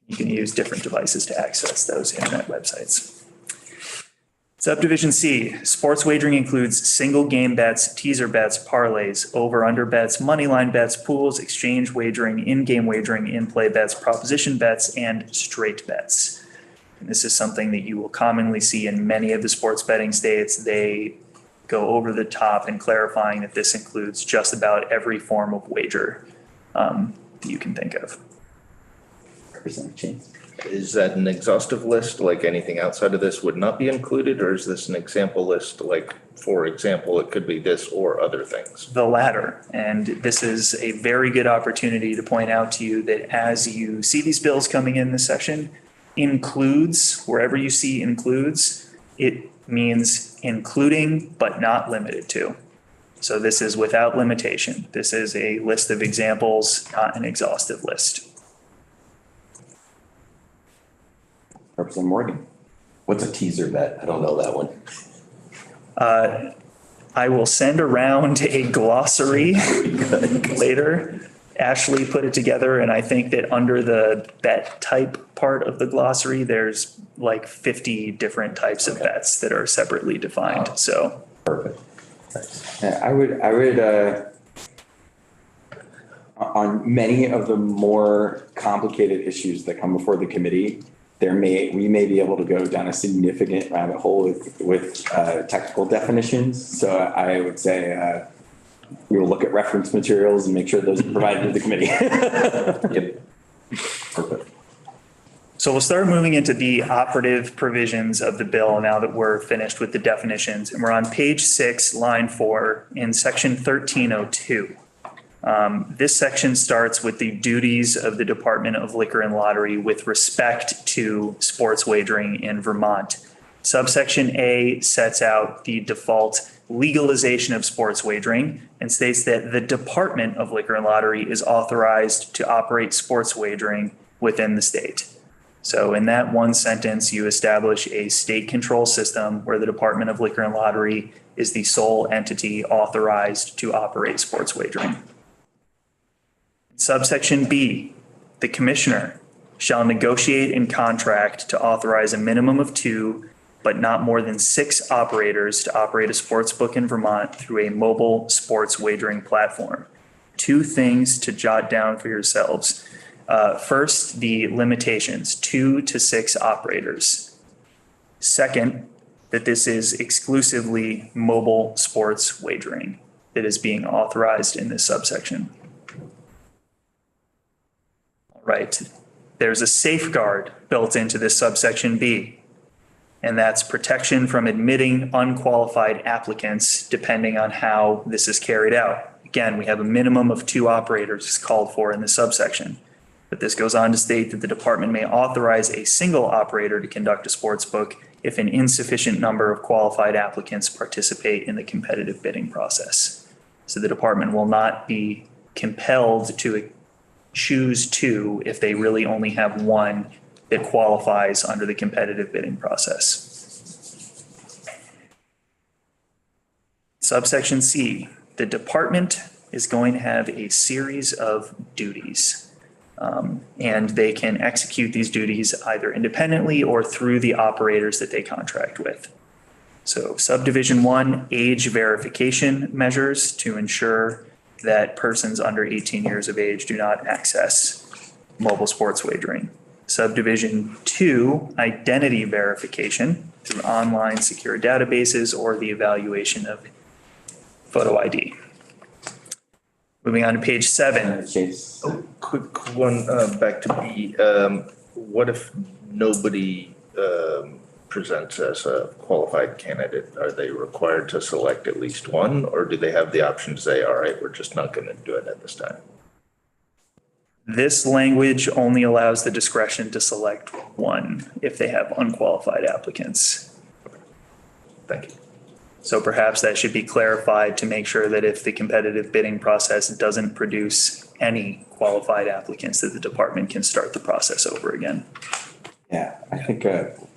You can use different devices to access those internet websites. Subdivision C, sports wagering includes single game bets, teaser bets, parlays, over-under bets, money line bets, pools, exchange wagering, in-game wagering, in-play bets, proposition bets, and straight bets. And this is something that you will commonly see in many of the sports betting states. They go over the top in clarifying that this includes just about every form of wager that you can think of. Representative Chase. Is that an exhaustive list, like anything outside of this would not be included, or is this an example list, like, for example, it could be this or other things? The latter. And this is a very good opportunity to point out to you that as you see these bills coming in this session, includes, wherever you see includes, it means including but not limited to. So this is without limitation. This is a list of examples, not an exhaustive list. Representative Morgan. What's a teaser bet? I don't know that one. I will send around a glossary later. Ashley put it together, and I think that under the bet type part of the glossary, there's like 50 different types of bets that are separately defined, so. Perfect. Yeah, I would, on many of the more complicated issues that come before the committee, we may be able to go down a significant rabbit hole with technical definitions. So I would say we will look at reference materials and make sure those are provided to the committee. Yep. Perfect. So we'll start moving into the operative provisions of the bill now that we're finished with the definitions. And we're on page 6, line 4 in section 1302. This section starts with the duties of the Department of Liquor and Lottery with respect to sports wagering in Vermont. Subsection A sets out the default legalization of sports wagering and states that the Department of Liquor and Lottery is authorized to operate sports wagering within the state. So in that one sentence, you establish a state control system where the Department of Liquor and Lottery is the sole entity authorized to operate sports wagering. Subsection B, the commissioner shall negotiate and contract to authorize a minimum of 2, but not more than 6 operators to operate a sports book in Vermont through a mobile sports wagering platform. 2 things to jot down for yourselves. First, the limitations, 2 to 6 operators. Second, that this is exclusively mobile sports wagering that is being authorized in this subsection. All right, there's a safeguard built into this subsection B, and that's protection from admitting unqualified applicants depending on how this is carried out. Again, we have a minimum of 2 operators called for in this subsection. But this goes on to state that the department may authorize a single operator to conduct a sports book if an insufficient number of qualified applicants participate in the competitive bidding process. So the department will not be compelled to choose 2 if they really only have 1 that qualifies under the competitive bidding process. Subsection C, the department is going to have a series of duties. And they can execute these duties either independently or through the operators that they contract with. So subdivision 1, age verification measures to ensure that persons under 18 years of age do not access mobile sports wagering. Subdivision 2, identity verification through online secure databases or the evaluation of photo ID. Moving on to page 7. Quick one, back to B. What if nobody presents as a qualified candidate? Are they required to select at least one, or do they have the option to say, all right, we're just not going to do it at this time? This language only allows the discretion to select 1 if they have unqualified applicants. Thank you. So perhaps that should be clarified to make sure that if the competitive bidding process doesn't produce any qualified applicants, that the department can start the process over again. Yeah, I think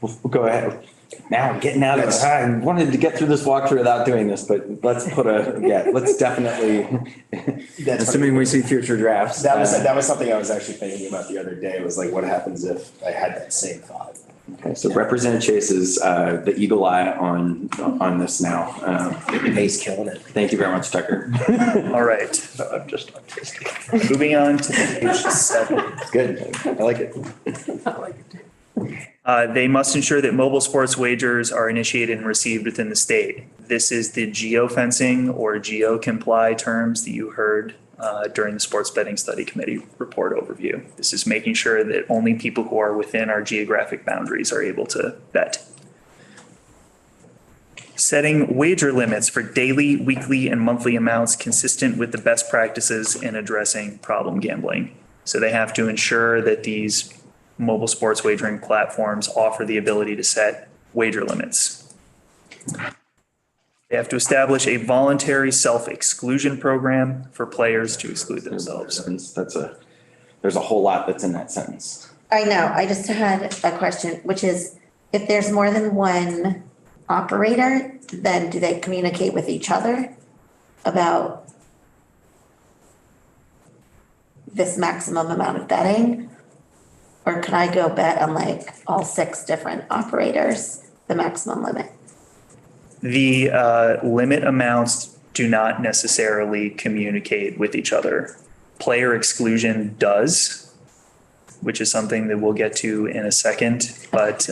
we'll go ahead. Now I'm getting out of it. I wanted to get through this walkthrough without doing this, but let's let's definitely, assuming we see future drafts. That was something I was actually thinking about the other day, was like, what happens if I had that same thought? Okay, so Representative Chase is the eagle eye on this now. He's killing it. Thank you very much, Tucker. All right. I'm just autistic. Moving on to page 7. It's good. I like it. They must ensure that mobile sports wagers are initiated and received within the state. This is the geofencing or geo-comply terms that you heard during the Sports Betting Study Committee report overview. This is making sure that only people who are within our geographic boundaries are able to bet. Setting wager limits for daily, weekly, and monthly amounts consistent with the best practices in addressing problem gambling. So they have to ensure that these mobile sports wagering platforms offer the ability to set wager limits. They have to establish a voluntary self-exclusion program for players to exclude themselves. There's a whole lot that's in that sentence. I know. I just had a question, which is if there's more than one operator, then do they communicate with each other about this maximum amount of betting? Or can I go bet on like all 6 different operators, the maximum limit? The limit amounts do not necessarily communicate with each other. Player exclusion does, which is something that we'll get to in a second, but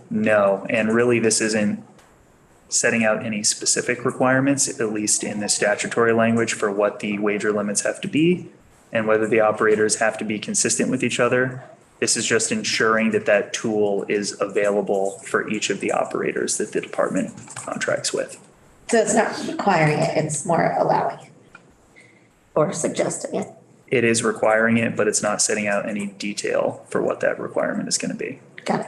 no. And really, this isn't setting out any specific requirements, at least in the statutory language, for what the wager limits have to be and whether the operators have to be consistent with each other. This is just ensuring that that tool is available for each of the operators that the department contracts with. So it's not requiring it, it's more allowing it or suggesting it. It is requiring it, but it's not setting out any detail for what that requirement is going to be. Got it.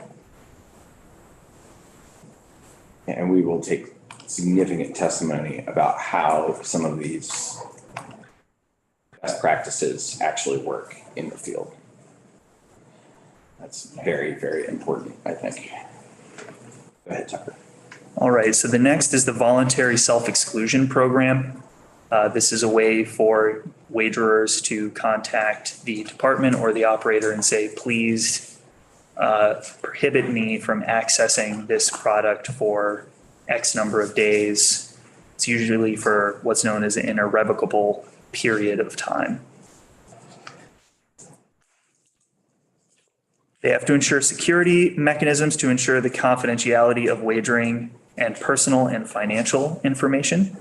And we will take significant testimony about how some of these best practices actually work in the field. That's very, very important, I think. Go ahead, Tucker. All right, so the next is the voluntary self-exclusion program. This is a way for wagerers to contact the department or the operator and say, please prohibit me from accessing this product for X number of days. It's usually for what's known as an irrevocable period of time. They have to ensure security mechanisms to ensure the confidentiality of wagering and personal and financial information,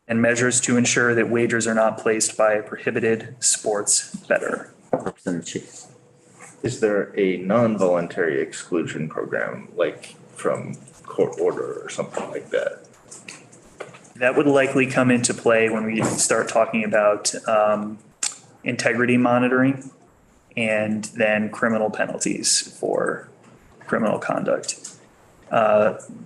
and measures to ensure that wagers are not placed by a prohibited sports bettor. Is there a non-voluntary exclusion program, like from court order or something like that? That would likely come into play when we start talking about integrity monitoring and then criminal penalties for criminal conduct.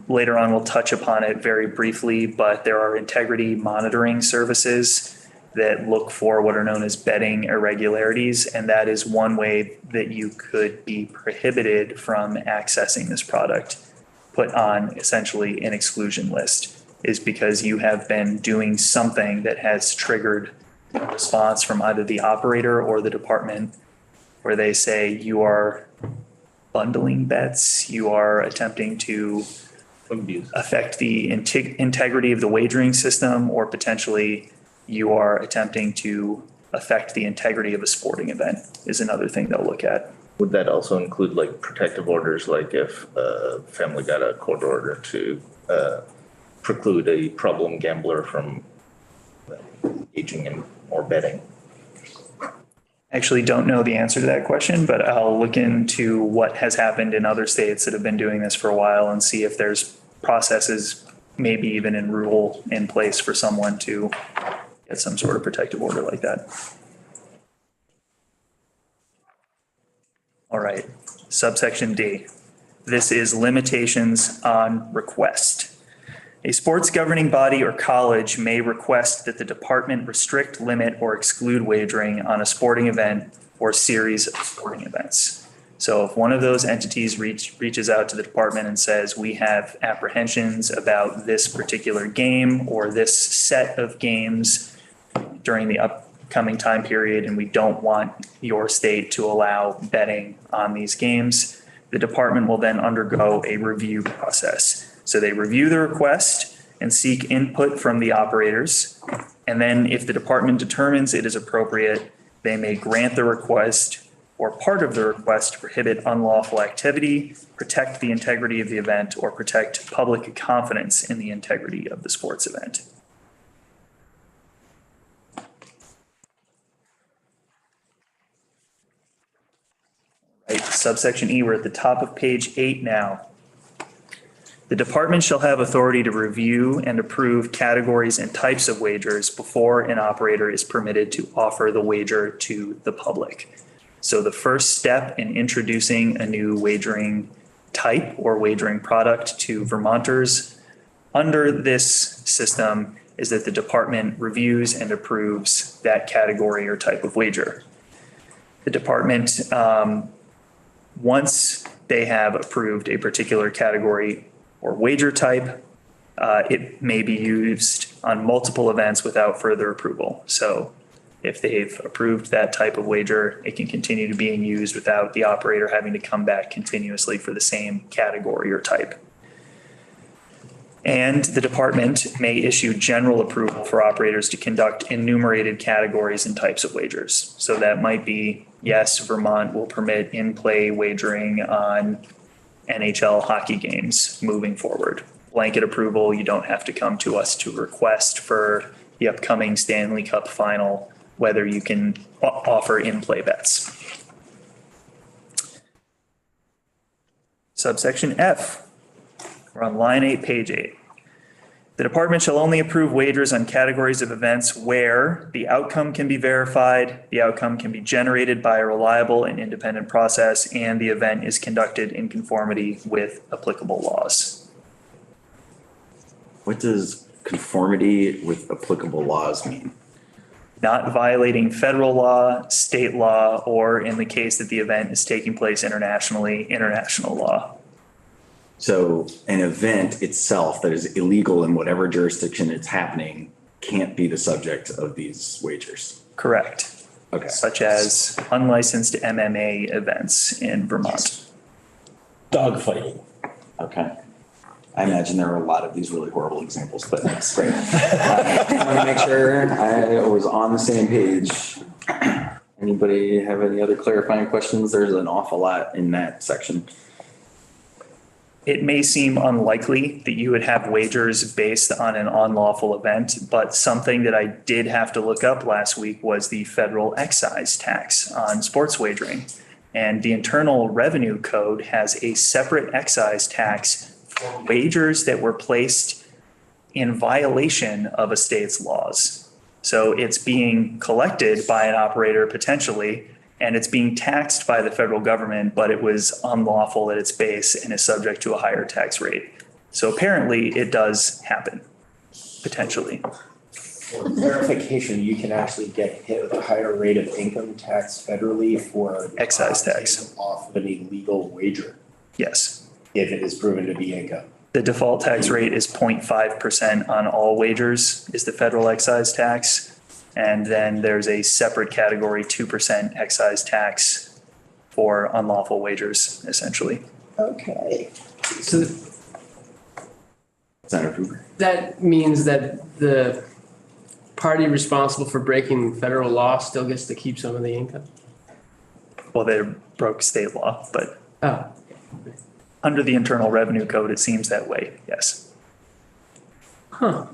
Later on, we'll touch upon it very briefly, but there are integrity monitoring services that look for what are known as betting irregularities, and that is one way that you could be prohibited from accessing this product, put on essentially an exclusion list, is because you have been doing something that has triggered a response from either the operator or the department where they say you are bundling bets, you are attempting to affect the integrity of the wagering system, or potentially you are attempting to affect the integrity of a sporting event is another thing they'll look at. Would that also include like protective orders, like if a family got a court order to preclude a problem gambler from engaging in more betting? Actually don't know the answer to that question, but I'll look into what has happened in other states that have been doing this for a while and see if there's processes, maybe even in rule in place for someone to get some sort of protective order like that. All right, subsection D. This is limitations on request. A sports governing body or college may request that the department restrict, limit, or exclude wagering on a sporting event or series of sporting events. So if one of those entities reaches out to the department and says, we have apprehensions about this particular game or this set of games during the upcoming time period, and we don't want your state to allow betting on these games, the department will then undergo a review process. So they review the request and seek input from the operators. And then if the department determines it is appropriate, they may grant the request or part of the request to prohibit unlawful activity, protect the integrity of the event, or protect public confidence in the integrity of the sports event. Right, subsection E, we're at the top of page 8 now. The department shall have authority to review and approve categories and types of wagers before an operator is permitted to offer the wager to the public. So the first step in introducing a new wagering type or wagering product to Vermonters under this system is that the department reviews and approves that category or type of wager. The department, once they have approved a particular category or wager type, it may be used on multiple events without further approval. So if they've approved that type of wager, it can continue to being used without the operator having to come back continuously for the same category or type. And the department may issue general approval for operators to conduct enumerated categories and types of wagers. So that might be, yes, Vermont will permit in-play wagering on NHL hockey games moving forward. Blanket approval, you don't have to come to us to request for the upcoming Stanley Cup final whether you can offer in-play bets. Subsection F, we're on line 8, page 8. The department shall only approve wagers on categories of events where the outcome can be verified, the outcome can be generated by a reliable and independent process, and the event is conducted in conformity with applicable laws. What does conformity with applicable laws mean? Not violating federal law, state law, or in the case that the event is taking place internationally, international law. So an event itself that is illegal in whatever jurisdiction it's happening can't be the subject of these wagers. Correct. Okay. Such as unlicensed MMA events in Vermont. Dogfighting. Okay. I imagine there are a lot of these really horrible examples, but that's great. I want to make sure I was on the same page. Anybody have any other clarifying questions? There's an awful lot in that section. It may seem unlikely that you would have wagers based on an unlawful event, but something that I did have to look up last week was the federal excise tax on sports wagering. And the Internal Revenue Code has a separate excise tax for wagers that were placed in violation of a state's laws. So it's being collected by an operator potentially, and it's being taxed by the federal government, but it was unlawful at its base and is subject to a higher tax rate. So apparently it does happen, potentially. For verification, you can actually get hit with a higher rate of income tax federally for excise tax off of an illegal wager. Yes. If it is proven to be income. The default tax rate is 0.5% on all wagers is the federal excise tax. And then there's a separate category, 2% excise tax for unlawful wagers, essentially. Okay. So Senator Hoover. that means that the party responsible for breaking federal law still gets to keep some of the income? Well, they broke state law, but Oh. under the Internal Revenue Code, it seems that way, yes. Huh.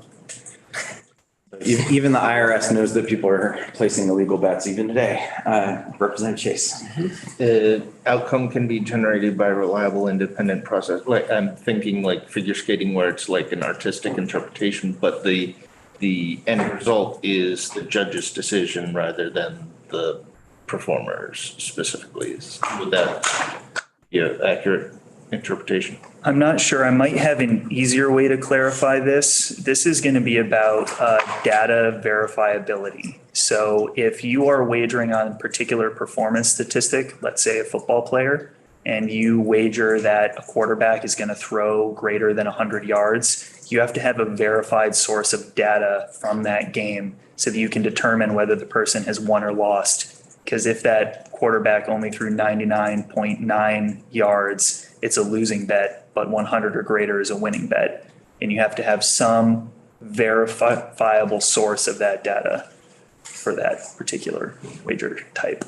Even the IRS knows that people are placing illegal bets even today. Representative Chase. The outcome can be generated by a reliable, independent process. Like, I'm thinking like figure skating where it's like an artistic interpretation, but the end result is the judge's decision rather than the performers specifically. Would that be an accurate interpretation? I'm not sure. I might have an easier way to clarify this. This is going to be about data verifiability. So if you are wagering on a particular performance statistic, let's say a football player, and you wager that a quarterback is going to throw greater than 100 yards, you have to have a verified source of data from that game so that you can determine whether the person has won or lost. Because if that quarterback only threw 99.9 yards, it's a losing bet, but 100 or greater is a winning bet. And you have to have some verifiable source of that data for that particular wager type.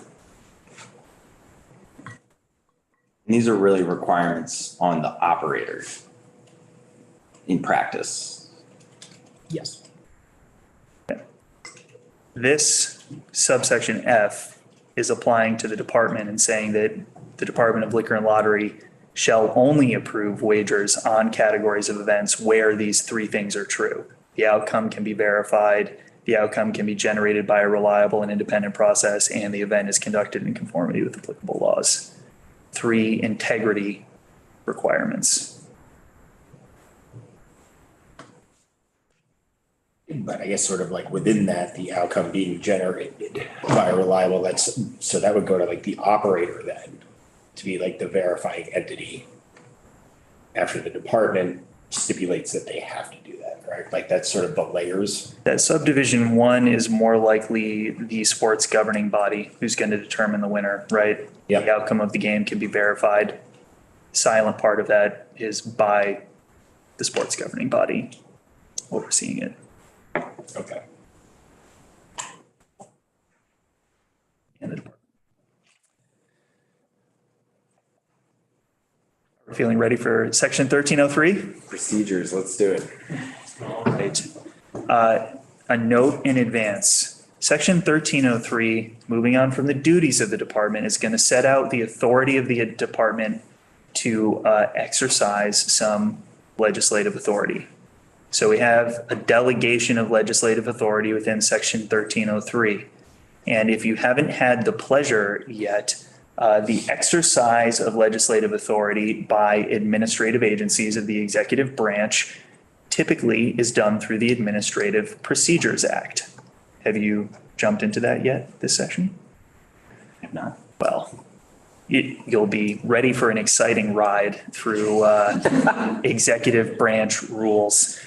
And these are really requirements on the operator in practice. Yes. This subsection F is applying to the department and saying that the Department of Liquor and Lottery shall only approve wagers on categories of events where these three things are true. The outcome can be verified, the outcome can be generated by a reliable and independent process, and the event is conducted in conformity with applicable laws. 3 integrity requirements. But I guess sort of like within that, the outcome being generated by a reliable, so that would go to like the operator then to be like the verifying entity after the department stipulates that they have to do that, right? Like that's sort of the layers. That subdivision 1 is more likely the sports governing body who's going to determine the winner, right? Yeah. The outcome of the game can be verified. Silent part of that is by the sports governing body overseeing it. Okay. And the department. We're feeling ready for section 1303? Procedures, let's do it. Right. A note in advance. Section 1303, moving on from the duties of the department, is going to set out the authority of the department to exercise some legislative authority. So we have a delegation of legislative authority within section 1303. And if you haven't had the pleasure yet, the exercise of legislative authority by administrative agencies of the executive branch typically is done through the Administrative Procedures Act. Have you jumped into that yet, this section? If not, well, you'll be ready for an exciting ride through executive branch rules.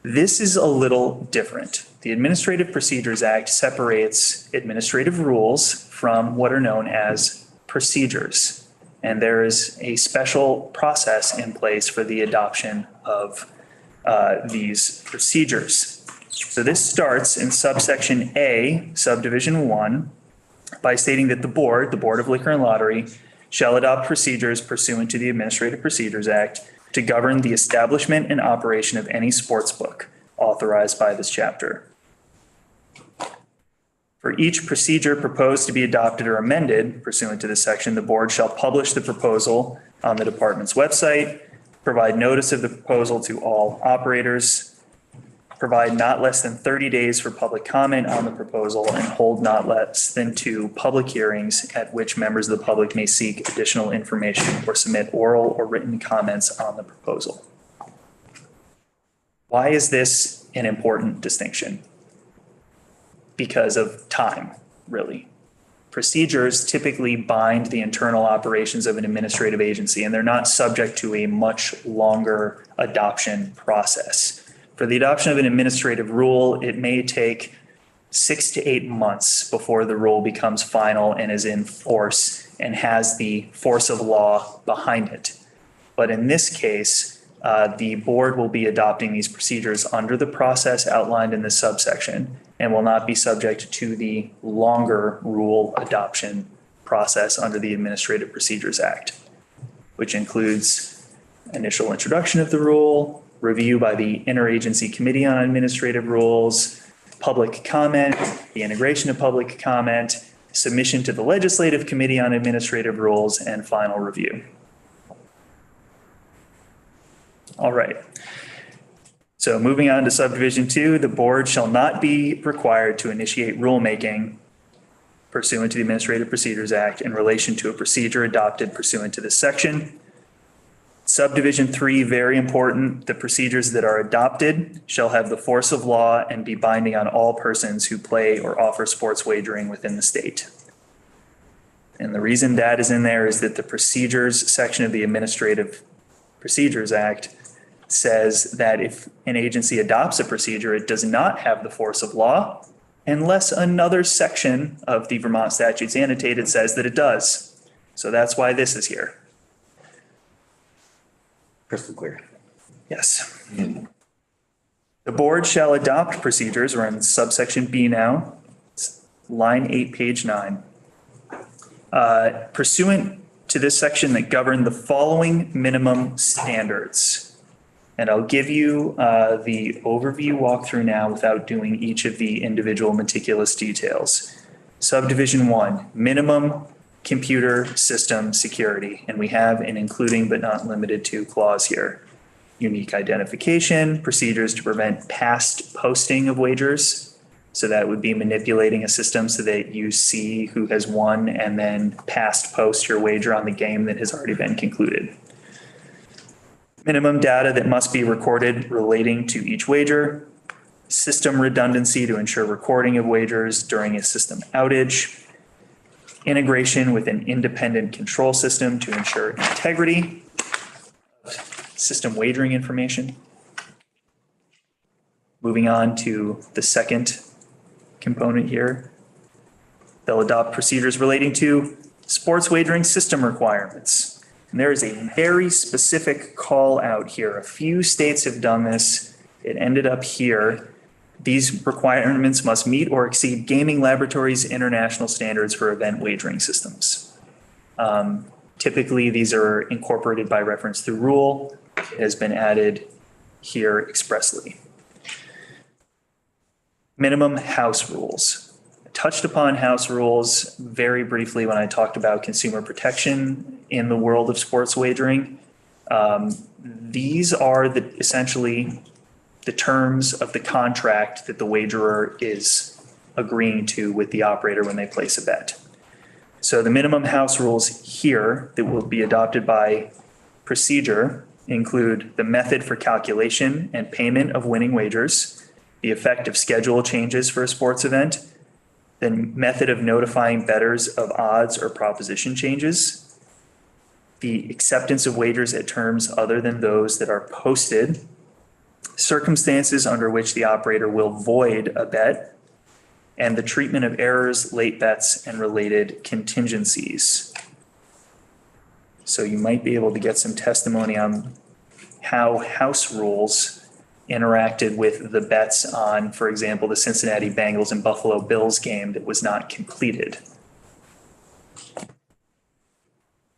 This is a little different. The Administrative Procedures Act separates administrative rules from what are known as procedures. And there is a special process in place for the adoption of these procedures. So this starts in subsection A, subdivision 1, by stating that the Board of Liquor and Lottery, shall adopt procedures pursuant to the Administrative Procedures Act to govern the establishment and operation of any sports book authorized by this chapter. For each procedure proposed to be adopted or amended pursuant to this section, the board shall publish the proposal on the department's website, provide notice of the proposal to all operators, provide not less than 30 days for public comment on the proposal, and hold not less than 2 public hearings at which members of the public may seek additional information or submit oral or written comments on the proposal. Why is this an important distinction? Because of time, really. Procedures typically bind the internal operations of an administrative agency, and they're not subject to a much longer adoption process. For the adoption of an administrative rule, it may take 6 to 8 months before the rule becomes final and is in force and has the force of law behind it. But in this case, the board will be adopting these procedures under the process outlined in this subsection and will not be subject to the longer rule adoption process under the Administrative Procedures Act, which includes initial introduction of the rule, review by the Interagency Committee on Administrative Rules, public comment, the integration of public comment, submission to the Legislative Committee on Administrative Rules, and final review. All right. So moving on to subdivision 2, the board shall not be required to initiate rulemaking pursuant to the Administrative Procedures Act in relation to a procedure adopted pursuant to this section. Subdivision 3, very important. The procedures that are adopted shall have the force of law and be binding on all persons who play or offer sports wagering within the state. And the reason that is in there is that the procedures section of the Administrative Procedures Act says that if an agency adopts a procedure, it does not have the force of law unless another section of the Vermont statutes annotated says that it does. So that's why this is here. Crystal clear. Yes. The board shall adopt procedures, we're in subsection B now, it's line 8, page 9. Pursuant to this section that govern the following minimum standards. And I'll give you the overview walkthrough now without doing each of the individual meticulous details. Subdivision 1, minimum computer system security. And we have an including but not limited to clause here. Unique identification, procedures to prevent past posting of wagers. So that would be manipulating a system so that you see who has won and then past post your wager on the game that has already been concluded. Minimum data that must be recorded relating to each wager. System redundancy to ensure recording of wagers during a system outage. integration with an independent control system to ensure integrity of system wagering information. Moving on to the second component here. They'll adopt procedures relating to sports wagering system requirements. And there is a very specific call out here. A few states have done this. It ended up here. These requirements must meet or exceed Gaming Laboratories International Standards for event wagering systems. Typically, these are incorporated by reference through rule. It has been added here expressly. Minimum house rules. I touched upon house rules very briefly when I talked about consumer protection in the world of sports wagering. These are essentially the terms of the contract that the wagerer is agreeing to with the operator when they place a bet. So the minimum house rules here that will be adopted by procedure include the method for calculation and payment of winning wagers, the effect of schedule changes for a sports event, the method of notifying bettors of odds or proposition changes, the acceptance of wagers at terms other than those that are posted, circumstances under which the operator will void a bet, and the treatment of errors, late bets, and related contingencies. So you might be able to get some testimony on how house rules interacted with the bets on, for example, the Cincinnati Bengals and Buffalo Bills game that was not completed.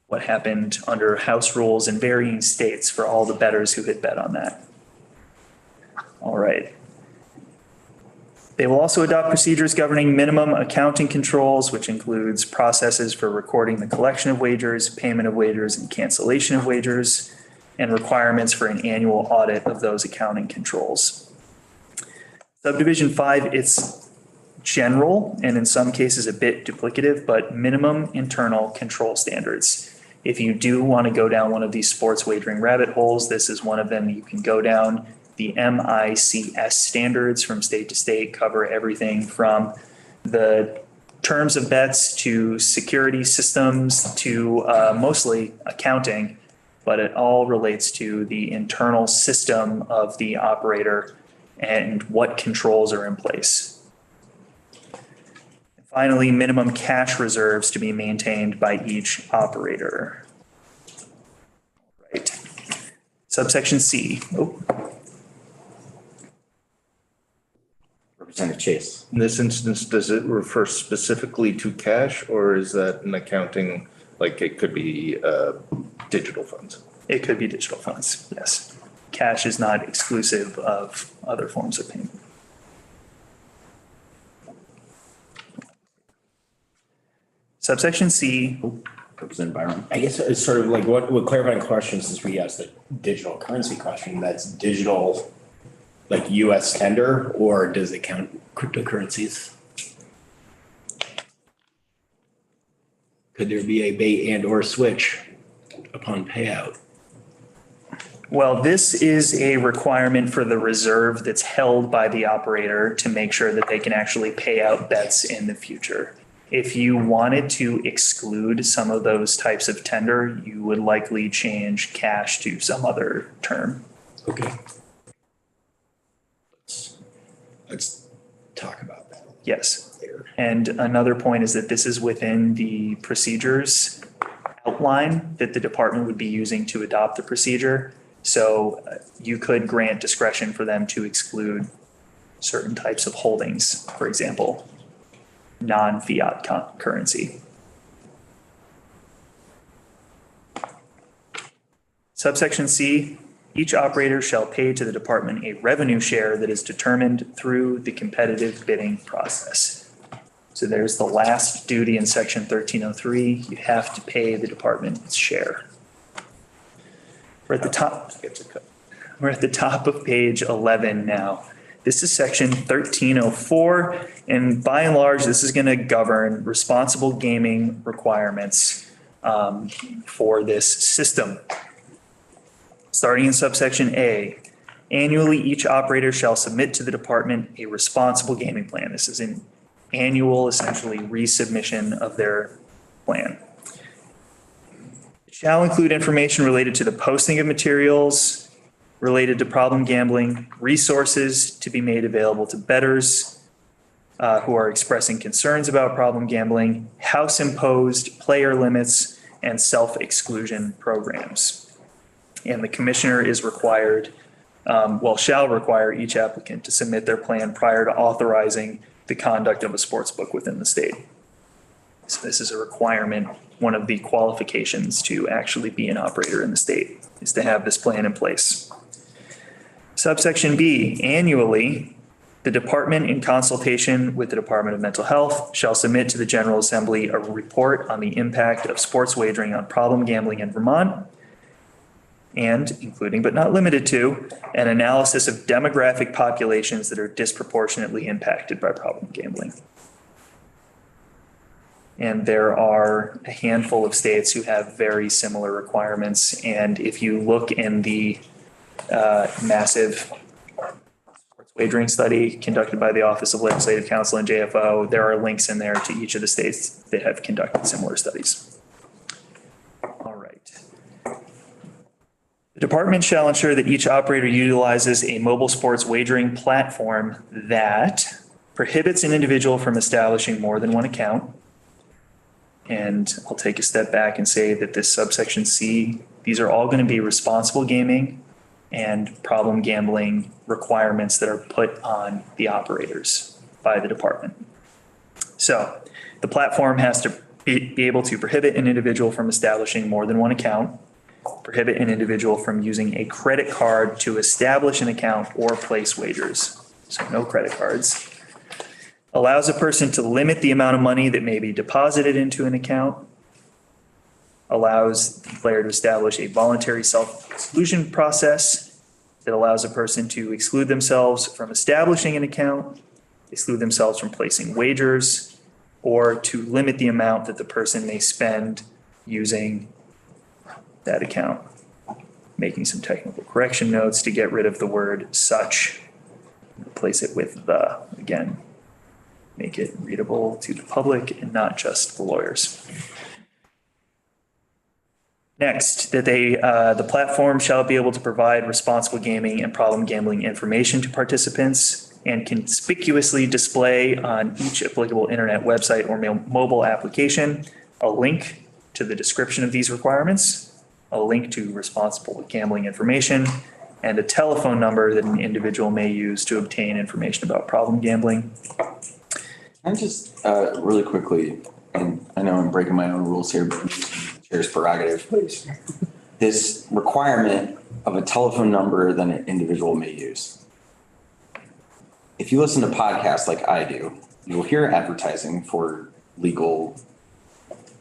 What happened under house rules in varying states for all the bettors who had bet on that. All right. They will also adopt procedures governing minimum accounting controls, which includes processes for recording the collection of wagers, payment of wagers, and cancellation of wagers, and requirements for an annual audit of those accounting controls. Subdivision 5, it's general and in some cases a bit duplicative, but minimum internal control standards. If you do want to go down one of these sports wagering rabbit holes, this is one of them you can go down. The MICS standards from state to state cover everything from the terms of bets to security systems to mostly accounting, but it all relates to the internal system of the operator and what controls are in place. Finally, minimum cash reserves to be maintained by each operator. Right. Subsection C. Representative Chase. In this instance, does it refer specifically to cash, or is that an accounting, like it could be digital funds? It could be digital funds, yes. Cash is not exclusive of other forms of payment. Subsection C. Representative Byron. I guess it's sort of like what clarifying question, since we asked the digital currency question, that's digital, like US tender, or does it count cryptocurrencies? Could there be a bait and or switch upon payout? Well, this is a requirement for the reserve that's held by the operator to make sure that they can actually pay out bets in the future. If you wanted to exclude some of those types of tender, you would likely change cash to some other term. Okay. Let's talk about that. Yes. And another point is that this is within the procedures outline that the department would be using to adopt the procedure. So you could grant discretion for them to exclude certain types of holdings, for example, non-fiat currency. Subsection C, each operator shall pay to the department a revenue share that is determined through the competitive bidding process. So there's the last duty in section 1303. You have to pay the department its share. We're at the top. We're at the top of page 11 now. This is section 1304, and by and large, this is going to govern responsible gaming requirements for this system. Starting in subsection A, annually each operator shall submit to the department a responsible gaming plan. This is an annual, essentially, resubmission of their plan. It shall include information related to the posting of materials related to problem gambling, resources to be made available to bettors who are expressing concerns about problem gambling, house-imposed player limits, and self-exclusion programs. And the commissioner is required, shall require each applicant to submit their plan prior to authorizing the conduct of a sports book within the state. So this is a requirement, one of the qualifications to actually be an operator in the state is to have this plan in place. Subsection B, annually, the department in consultation with the Department of Mental Health shall submit to the General Assembly a report on the impact of sports wagering on problem gambling in Vermont, and including but not limited to an analysis of demographic populations that are disproportionately impacted by problem gambling. And there are a handful of states who have very similar requirements. And if you look in the massive sports wagering study conducted by the Office of Legislative Counsel and JFO, there are links in there to each of the states that have conducted similar studies. All right. The department shall ensure that each operator utilizes a mobile sports wagering platform that prohibits an individual from establishing more than one account. And I'll take a step back and say that this subsection C, these are all going to be responsible gaming and problem gambling requirements that are put on the operators by the department. So the platform has to be able to prohibit an individual from establishing more than one account, prohibit an individual from using a credit card to establish an account or place wagers. So no credit cards. Allows a person to limit the amount of money that may be deposited into an account, allows the player to establish a voluntary self-exclusion process that allows a person to exclude themselves from establishing an account, exclude themselves from placing wagers, or to limit the amount that the person may spend using that account. Making some technical correction notes to get rid of the word such, replace it with the, again. Make it readable to the public and not just the lawyers. Next, that the platform shall be able to provide responsible gaming and problem gambling information to participants and conspicuously display on each applicable internet website or mobile application a link to the description of these requirements, a link to responsible gambling information, and a telephone number that an individual may use to obtain information about problem gambling. I'm just really quickly, and I know I'm breaking my own rules here, but chair's prerogative. Please. This requirement of a telephone number that an individual may use. If you listen to podcasts like I do, you'll hear advertising for legal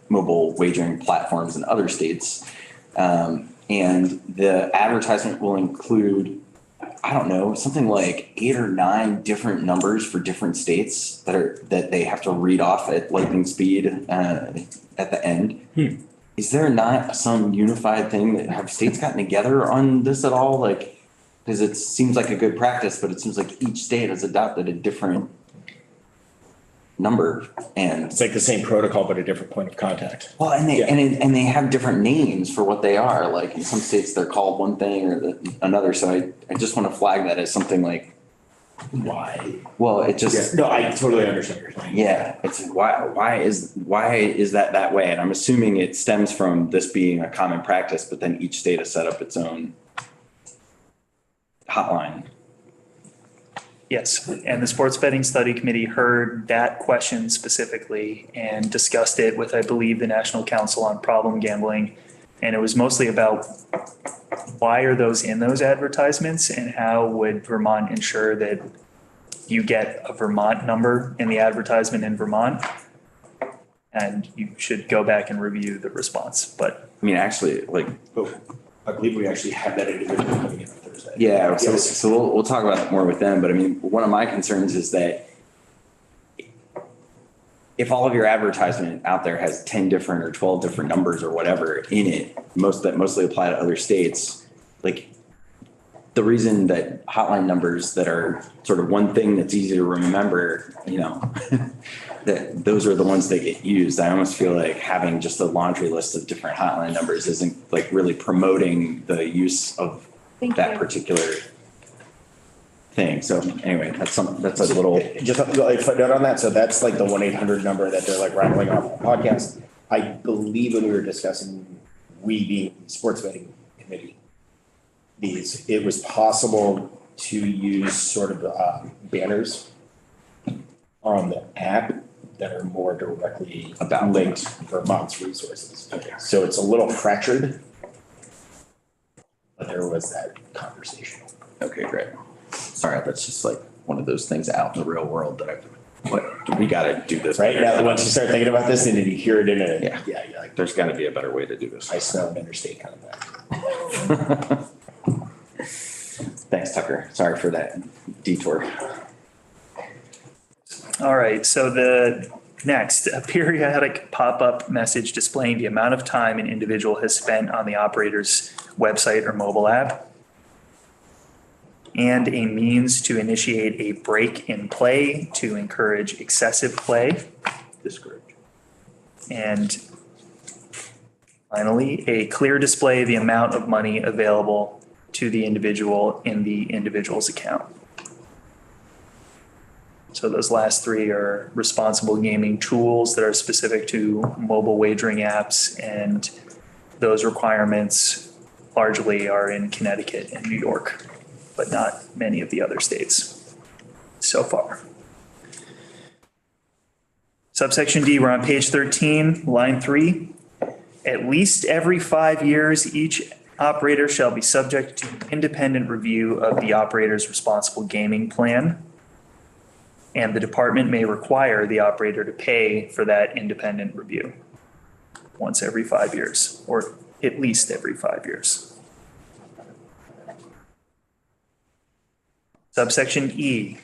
mobile wagering platforms in other states. And the advertisement will include, I don't know, something like 8 or 9 different numbers for different states that they have to read off at lightning speed at the end. Is there not some unified thing that have states gotten together on this at all? Like, because it seems like a good practice, but it seems like each state has adopted a different number, and It's like the same protocol, but a different point of contact. well, and they have different names for what they are. Like in some states, they're called one thing or another. So I just want to flag that as something like Why? Well, it just No, I totally understand what you're saying. yeah. It's why is that way? And I'm assuming it stems from this being a common practice, but then each state has set up its own hotline. Yes, and the Sports Betting Study Committee heard that question specifically and discussed it with, I believe, the National Council on Problem Gambling. And it was mostly about why are those in those advertisements and how would Vermont ensure that you get a Vermont number in the advertisement in Vermont? And you should go back and review the response. But I mean, actually, like, I believe we actually have that individual coming in on Thursday. yeah. So we'll talk about it more with them. But I mean, one of my concerns is that if all of your advertisement out there has 10 different or 12 different numbers or whatever in it, that mostly apply to other states, like the reason that hotline numbers that are sort of one thing that's easy to remember, that those are the ones that get used. I almost feel like having just a laundry list of different hotline numbers isn't like really promoting the use of that particular thing. So anyway, that's a little. Just a footnote on that. So that's like the 1-800 number that they're like rattling off on the podcast. I believe when we were discussing, we being the sports betting committee, it was possible to use sort of banners on the app that are more directly linked to Vermont's resources. Okay. So it's a little fractured, but there was that conversation. Okay, great. Sorry, that's just like one of those things out in the real world that we got to do this. Right now, once you start thinking about this and then you hear it in a, yeah, you're like, there's got to be a better way to do this. I smell an interstate kind of thing. Thanks, Tucker. Sorry for that detour. All right, so the next, a periodic pop-up message displaying the amount of time an individual has spent on the operator's website or mobile app, and a means to initiate a break in play to encourage excessive play. Discourage. And finally, a clear display of the amount of money available to the individual in the individual's account. So those last three are responsible gaming tools that are specific to mobile wagering apps, and those requirements largely are in Connecticut and New York, but not many of the other states so far. Subsection D, we're on page 13, line 3. At least every 5 years, each operator shall be subject to an independent review of the operator's responsible gaming plan. And the department may require the operator to pay for that independent review once every 5 years, or at least every 5 years. Subsection E,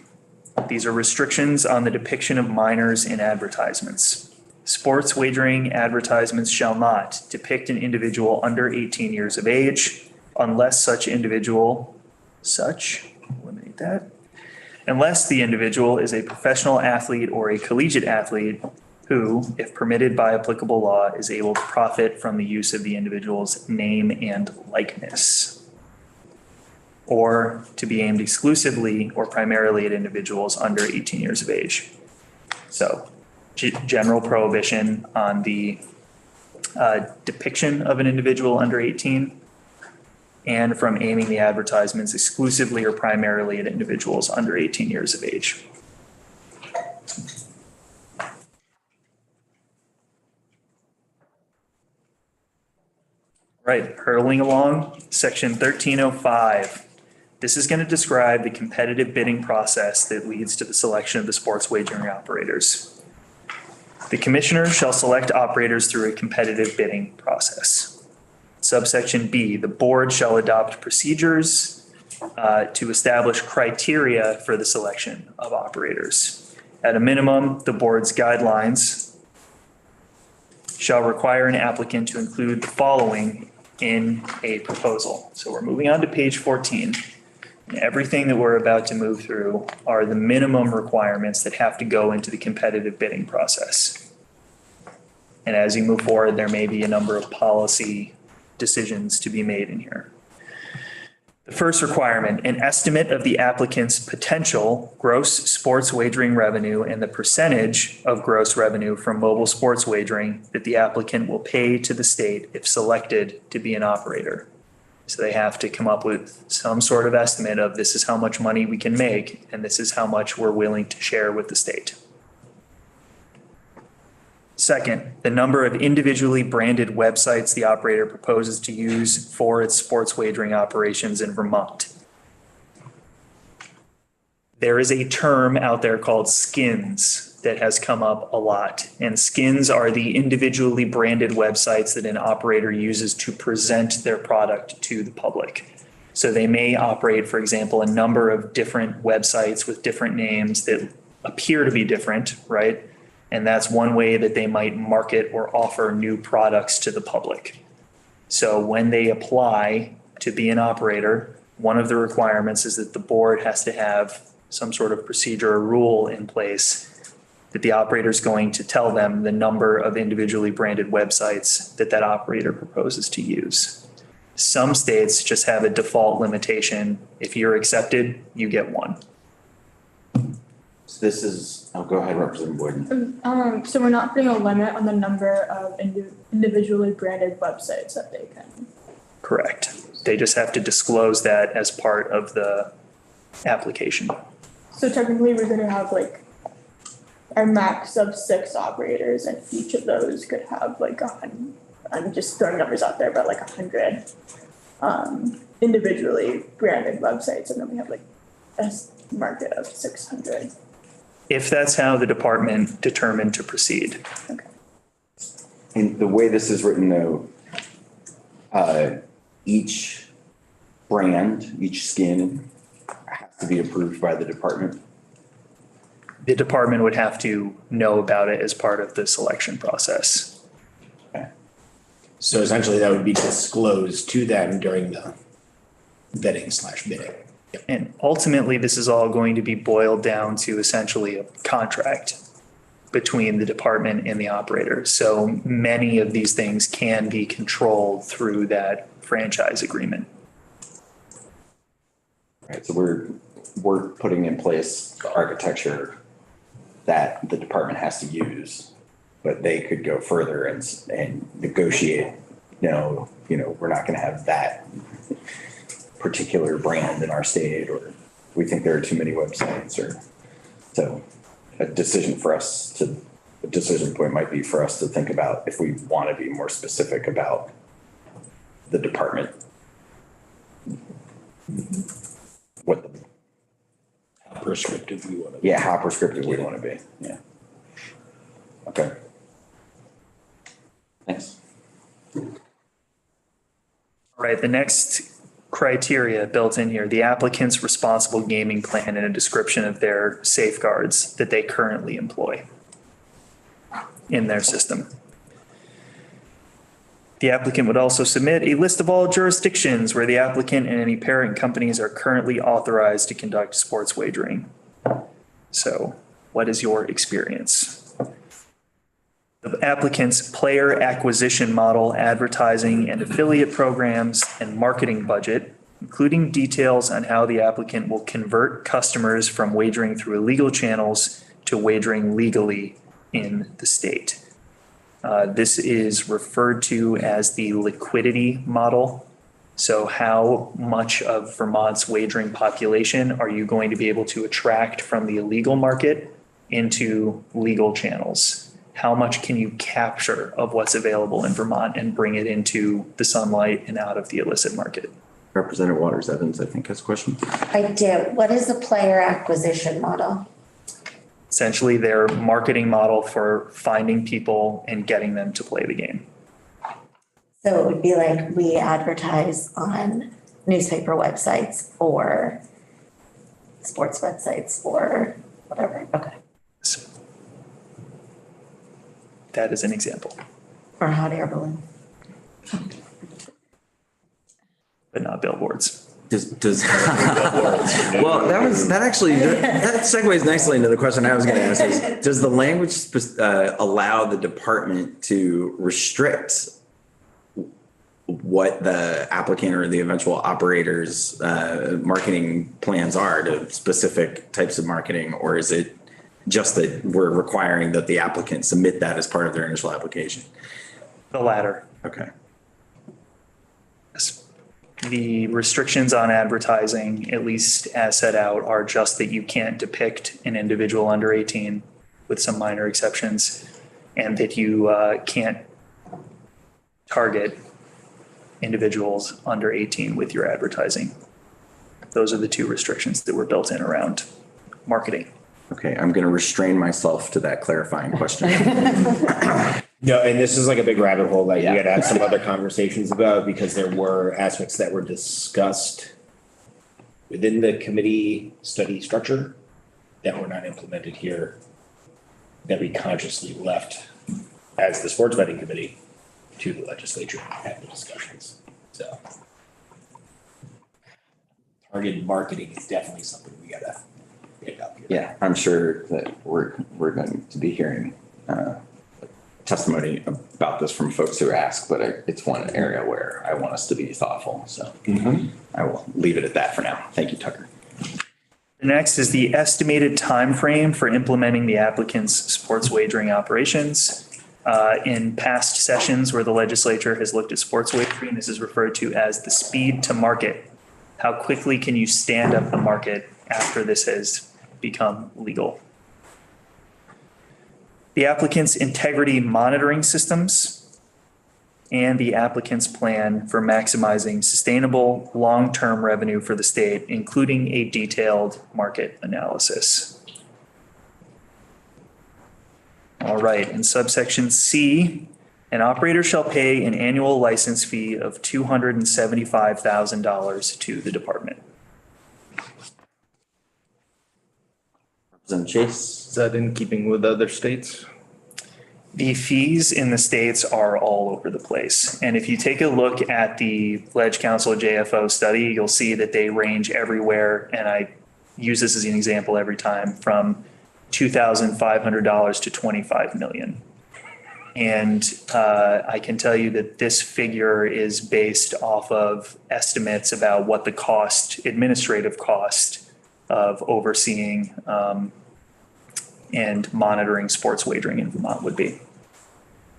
these are restrictions on the depiction of minors in advertisements. Sports wagering advertisements shall not depict an individual under 18 years of age unless eliminate that. Unless the individual is a professional athlete or a collegiate athlete who, if permitted by applicable law, is able to profit from the use of the individual's name and likeness, or to be aimed exclusively or primarily at individuals under 18 years of age. So, general prohibition on the depiction of an individual under 18, and from aiming the advertisements exclusively or primarily at individuals under 18 years of age. Right, hurtling along, section 1305. This is going to describe the competitive bidding process that leads to the selection of the sports wagering operators. The commissioner shall select operators through a competitive bidding process. Subsection B, the board shall adopt procedures to establish criteria for the selection of operators. At a minimum, the board's guidelines shall require an applicant to include the following in a proposal. So we're moving on to page 14. And everything that we're about to move through are the minimum requirements that have to go into the competitive bidding process. And as you move forward, there may be a number of policy decisions to be made in here. The first requirement, an estimate of the applicant's potential gross sports wagering revenue and the percentage of gross revenue from mobile sports wagering that the applicant will pay to the state if selected to be an operator. So they have to come up with some sort of estimate of this is how much money we can make and this is how much we're willing to share with the state. Second, the number of individually branded websites the operator proposes to use for its sports wagering operations in Vermont. There is a term out there called skins that has come up a lot, and skins are the individually branded websites that an operator uses to present their product to the public. So they may operate, for example, a number of different websites with different names that appear to be different, right? And that's one way that they might market or offer new products to the public. So when they apply to be an operator, one of the requirements is that the board has to have some sort of procedure or rule in place that the operator is going to tell them the number of individually branded websites that that operator proposes to use. Some states just have a default limitation. If you're accepted, you get one. So this is, oh, go ahead, Representative Boyden. So we're not putting a limit on the number of individually branded websites that they can. Correct. They just have to disclose that as part of the application. So technically, we're gonna have like a max of 6 operators, and each of those could have like 100. I'm just throwing numbers out there, but like 100 individually branded websites, and then we have like a market of 600. If that's how the department determined to proceed. And the way this is written though, each brand, each skin has to be approved by the department. The department would have to know about it as part of the selection process. So essentially that would be disclosed to them during the vetting/bidding. And ultimately, this is all going to be boiled down to essentially a contract between the department and the operator. So many of these things can be controlled through that franchise agreement. Right, so we're putting in place the architecture that the department has to use, but they could go further and negotiate. No, we're not going to have that particular brand in our state, or we think there are too many websites, or so a decision point might be for us to think about if we want to be more specific about the department. How prescriptive we want to be. Yeah, how prescriptive we want to be. Yeah. Okay. Thanks. All right, the next criteria built in here, the applicant's responsible gaming plan and a description of their safeguards that they currently employ in their system. The applicant would also submit a list of all jurisdictions where the applicant and any parent companies are currently authorized to conduct sports wagering. So, what is your experience? The applicant's player acquisition model, advertising and affiliate programs, and marketing budget, including details on how the applicant will convert customers from wagering through illegal channels to wagering legally in the state. This is referred to as the liquidity model. So how much of Vermont's wagering population are you going to be able to attract from the illegal market into legal channels? How much can you capture of what's available in Vermont and bring it into the sunlight and out of the illicit market? Representative Waters Evans, I think, has a question. I do. What is a player acquisition model? Essentially their marketing model for finding people and getting them to play the game. So it would be like we advertise on newspaper websites or sports websites or whatever. Okay. So that is an example. Or hot air balloon. But not billboards. Does well, that segues nicely into the question I was going to ask is, does the language allow the department to restrict what the applicant or the eventual operator's marketing plans are to specific types of marketing, or is it just that we're requiring that the applicant submit that as part of their initial application? The latter. Okay. Yes. The restrictions on advertising, at least as set out, are just that you can't depict an individual under 18 with some minor exceptions, and that you can't target individuals under 18 with your advertising. Those are the two restrictions that were built in around marketing. Okay, I'm going to restrain myself to that clarifying question. No, and this is like a big rabbit hole that we had to have some other conversations about, because there were aspects that were discussed within the committee study structure that were not implemented here, that we consciously left as the sports betting committee to the legislature and have the discussions. So targeted marketing is definitely something we gotta Yeah, I'm sure that we're going to be hearing testimony about this from folks who ask, but it's one area where I want us to be thoughtful. So I will leave it at that for now. Thank you, Tucker. The next is the estimated time frame for implementing the applicant's sports wagering operations. In past sessions where the legislature has looked at sports wagering, this is referred to as the speed to market. How quickly can you stand up the market after this has become legal? The applicant's integrity monitoring systems and the applicant's plan for maximizing sustainable long-term revenue for the state, including a detailed market analysis. All right, in subsection C, an operator shall pay an annual license fee of $275,000 to the department. Representative Chase. Is that in keeping with other states? The fees in the states are all over the place. And if you take a look at the Ledge Council JFO study, you'll see that they range everywhere. And I use this as an example every time, from $2,500 to $25 million. And I can tell you that this figure is based off of estimates about what the administrative cost of overseeing and monitoring sports wagering in Vermont would be.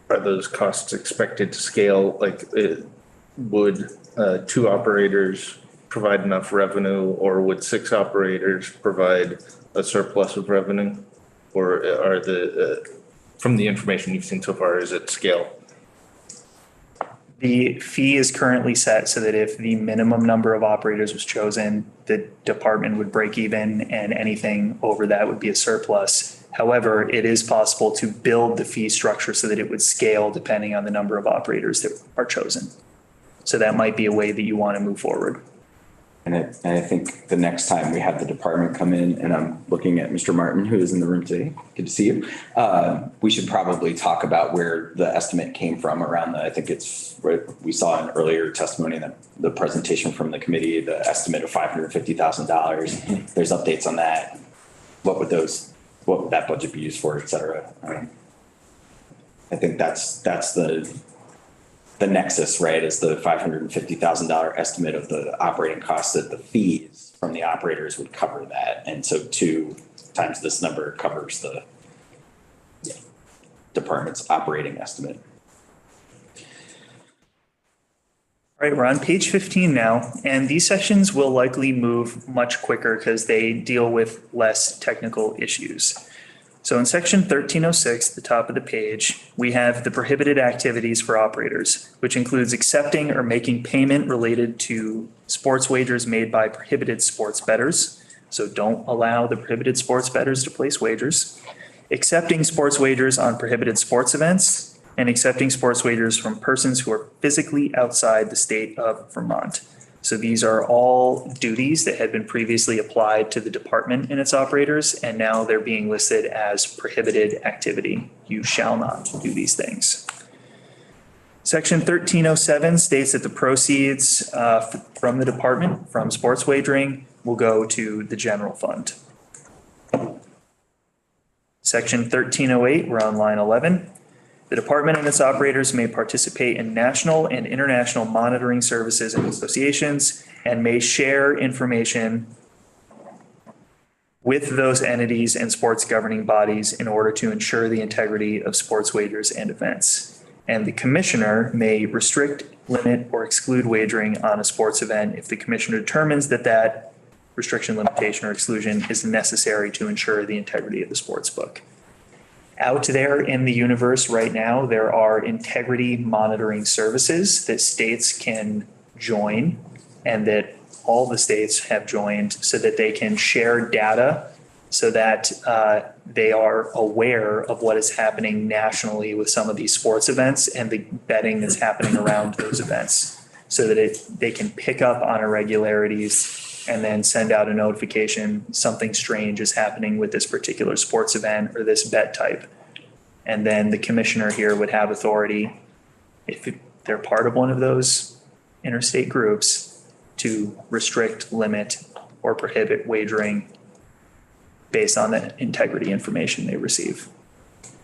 Are those costs expected to scale? Like, would 2 operators provide enough revenue, or would 6 operators provide a surplus of revenue? Or are from the information you've seen so far, is it scale? The fee is currently set so that if the minimum number of operators was chosen, the department would break even, and anything over that would be a surplus. However, it is possible to build the fee structure so that it would scale depending on the number of operators that are chosen. So that might be a way that you want to move forward. And I think the next time we have the department come in, and I'm looking at Mr. Martin, who is in the room today, good to see you. We should probably talk about where the estimate came from around I think it's, we saw in earlier testimony that the presentation from the committee, the estimate of $550,000. There's updates on that. What would that budget be used for, et cetera? I think that's the nexus, right, is the $550,000 estimate of the operating costs, that the fees from the operators would cover that. And so 2 times this number covers the department's operating estimate. All right, we're on page 15 now, and these sections will likely move much quicker because they deal with less technical issues. So in section 1306, the top of the page, we have the prohibited activities for operators, which includes accepting or making payment related to sports wagers made by prohibited sports bettors. So don't allow the prohibited sports bettors to place wagers. Accepting sports wagers on prohibited sports events, and accepting sports wagers from persons who are physically outside the state of Vermont. So these are all duties that had been previously applied to the department and its operators, and now they're being listed as prohibited activity. You shall not do these things. Section 1307 states that the proceeds from the department from sports wagering will go to the general fund. Section 1308, we're on line 11. The department and its operators may participate in national and international monitoring services and associations, and may share information with those entities and sports governing bodies in order to ensure the integrity of sports wagers and events. And the commissioner may restrict, limit, or exclude wagering on a sports event if the commissioner determines that that restriction, limitation, or exclusion is necessary to ensure the integrity of the sports book. Out there in the universe right now, there are integrity monitoring services that states can join, and that all the states have joined, so that they can share data, so that they are aware of what is happening nationally with some of these sports events and the betting that's happening around those events, so that they can pick up on irregularities and then send out a notification, something strange is happening with this particular sports event or this bet type. And then the commissioner here would have authority, if they're part of one of those interstate groups, to restrict, limit, or prohibit wagering based on the integrity information they receive.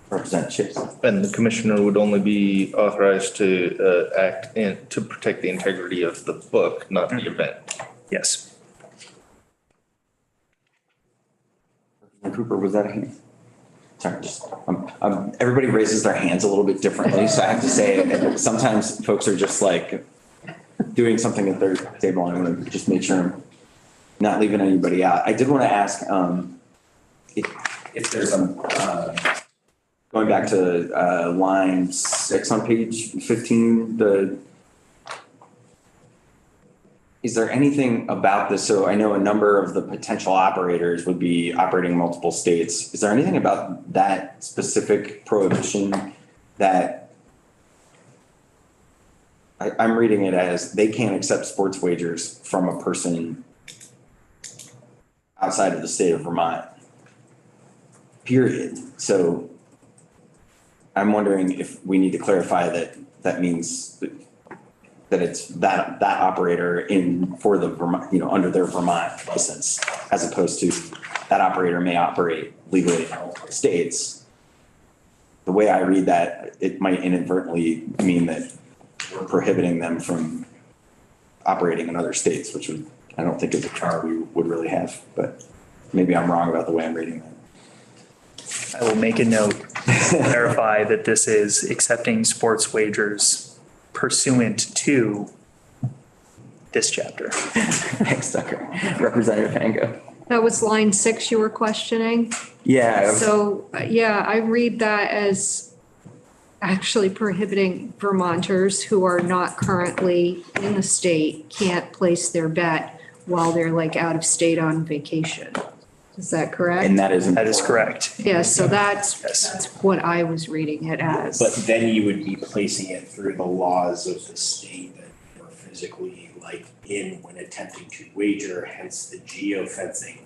Representative Chase. And the commissioner would only be authorized to act to protect the integrity of the book, not the event. Yes. Representative Cooper, was that a hand? Sorry, just, everybody raises their hands a little bit differently. So I have to say, sometimes folks are just like doing something at their table. I want to just make sure I'm not leaving anybody out. I did want to ask if there's going back to line 6 on page 15, is there anything about this? So I know a number of the potential operators would be operating in multiple states. Is there anything about that specific prohibition that I'm reading it as they can't accept sports wagers from a person outside of the state of Vermont, period. So I'm wondering if we need to clarify that means that it's that operator for the Vermont, under their Vermont license, as opposed to that operator may operate legally in all states. The way I read that, it might inadvertently mean that we're prohibiting them from operating in other states, which I don't think is a power we would really have, but maybe I'm wrong about the way I'm reading that. I will make a note to clarify that this is accepting sports wagers pursuant to this chapter. Thanks, Tucker. Representative Pango. That was line 6 you were questioning? Yeah. So, yeah, I read that as actually prohibiting Vermonters who are not currently in the state can't place their bet while they're like out of state on vacation. Is that correct? And that is correct. Yeah, so that's what I was reading it as. But then you would be placing it through the laws of the state that you're physically in when attempting to wager, hence the geofencing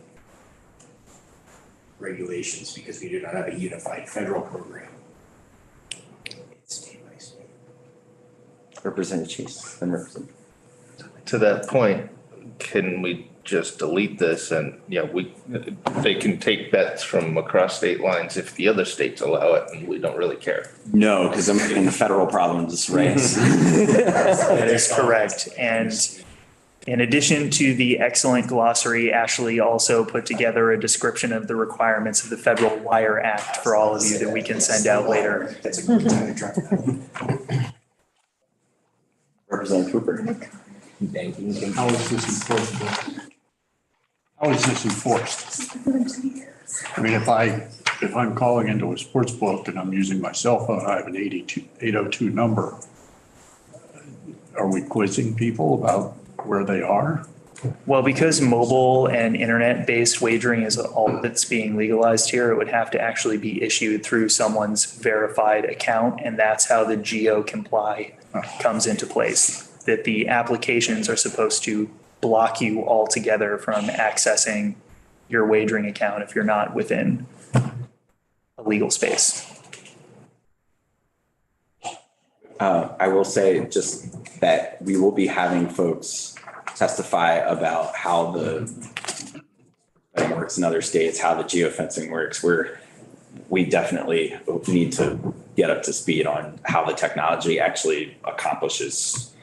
regulations, because we do not have a unified federal program. It's state by state. Representative Chase, then Representative. To that point, can we just delete this and, they can take bets from across state lines if the other states allow it and we don't really care? No, because I'm getting the federal problem in this race. That is correct. And in addition to the excellent glossary, Ashley also put together a description of the requirements of the Federal Wire Act for all of you that we can send out later. That's a good time to drop that. Representative Cooper. Banking. How is this enforceable? How is this enforced? I mean, if I'm calling into a sports book and I'm using my cell phone, I have an 802 number. Are we quizzing people about where they are? Well, because mobile and internet-based wagering is all that's being legalized here, it would have to actually be issued through someone's verified account, and that's how the geo-comply comes into place. That the applications are supposed to block you altogether from accessing your wagering account if you're not within a legal space. I will say just that we will be having folks testify about how the betting works in other states, how the geofencing works. We definitely need to get up to speed on how the technology actually accomplishes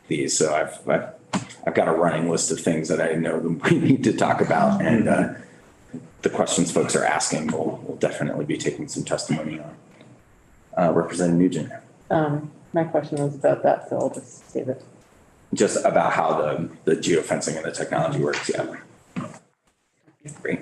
these. So I've got a running list of things that I know we need to talk about, and the questions folks are asking, we'll definitely be taking some testimony on. Representative Nugent. My question was about that, so I'll just save it. Just about how the geofencing and the technology works. Yeah. Great.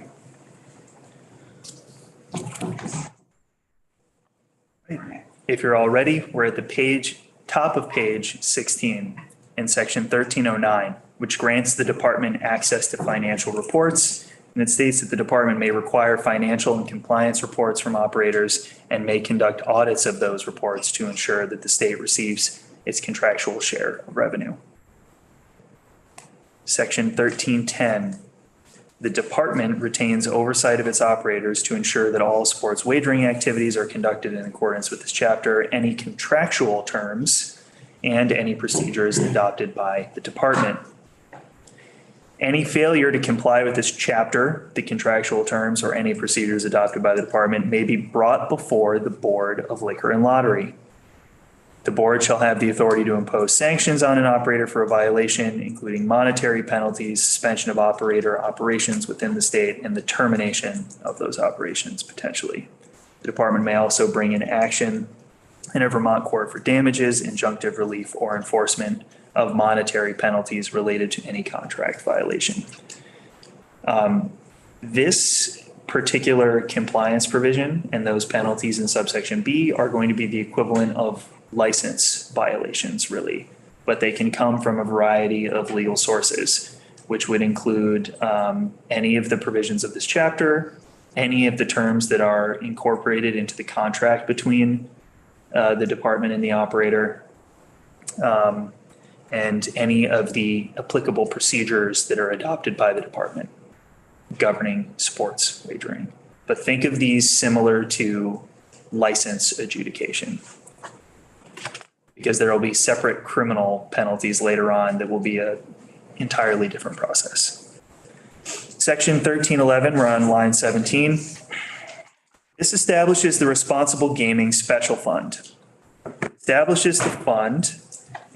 If you're all ready, we're at the top of page 16 in section 1309, which grants the department access to financial reports. And it states that the department may require financial and compliance reports from operators and may conduct audits of those reports to ensure that the state receives its contractual share of revenue. Section 1310, the department retains oversight of its operators to ensure that all sports wagering activities are conducted in accordance with this chapter. Any contractual terms and any procedures adopted by the department. Any failure to comply with this chapter, the contractual terms, or any procedures adopted by the department may be brought before the Board of Liquor and Lottery. The board shall have the authority to impose sanctions on an operator for a violation, including monetary penalties, suspension of operator operations within the state, and the termination of those operations potentially. The department may also bring in action in a Vermont court for damages, injunctive relief, or enforcement of monetary penalties related to any contract violation. This particular compliance provision and those penalties in subsection B are going to be the equivalent of license violations, really, but they can come from a variety of legal sources, which would include any of the provisions of this chapter, any of the terms that are incorporated into the contract between the department and the operator, and any of the applicable procedures that are adopted by the department governing sports wagering. But think of these similar to license adjudication, because there will be separate criminal penalties later on that will be an entirely different process. Section 1311, we're on line 17. This establishes the Responsible Gaming Special Fund. Establishes the fund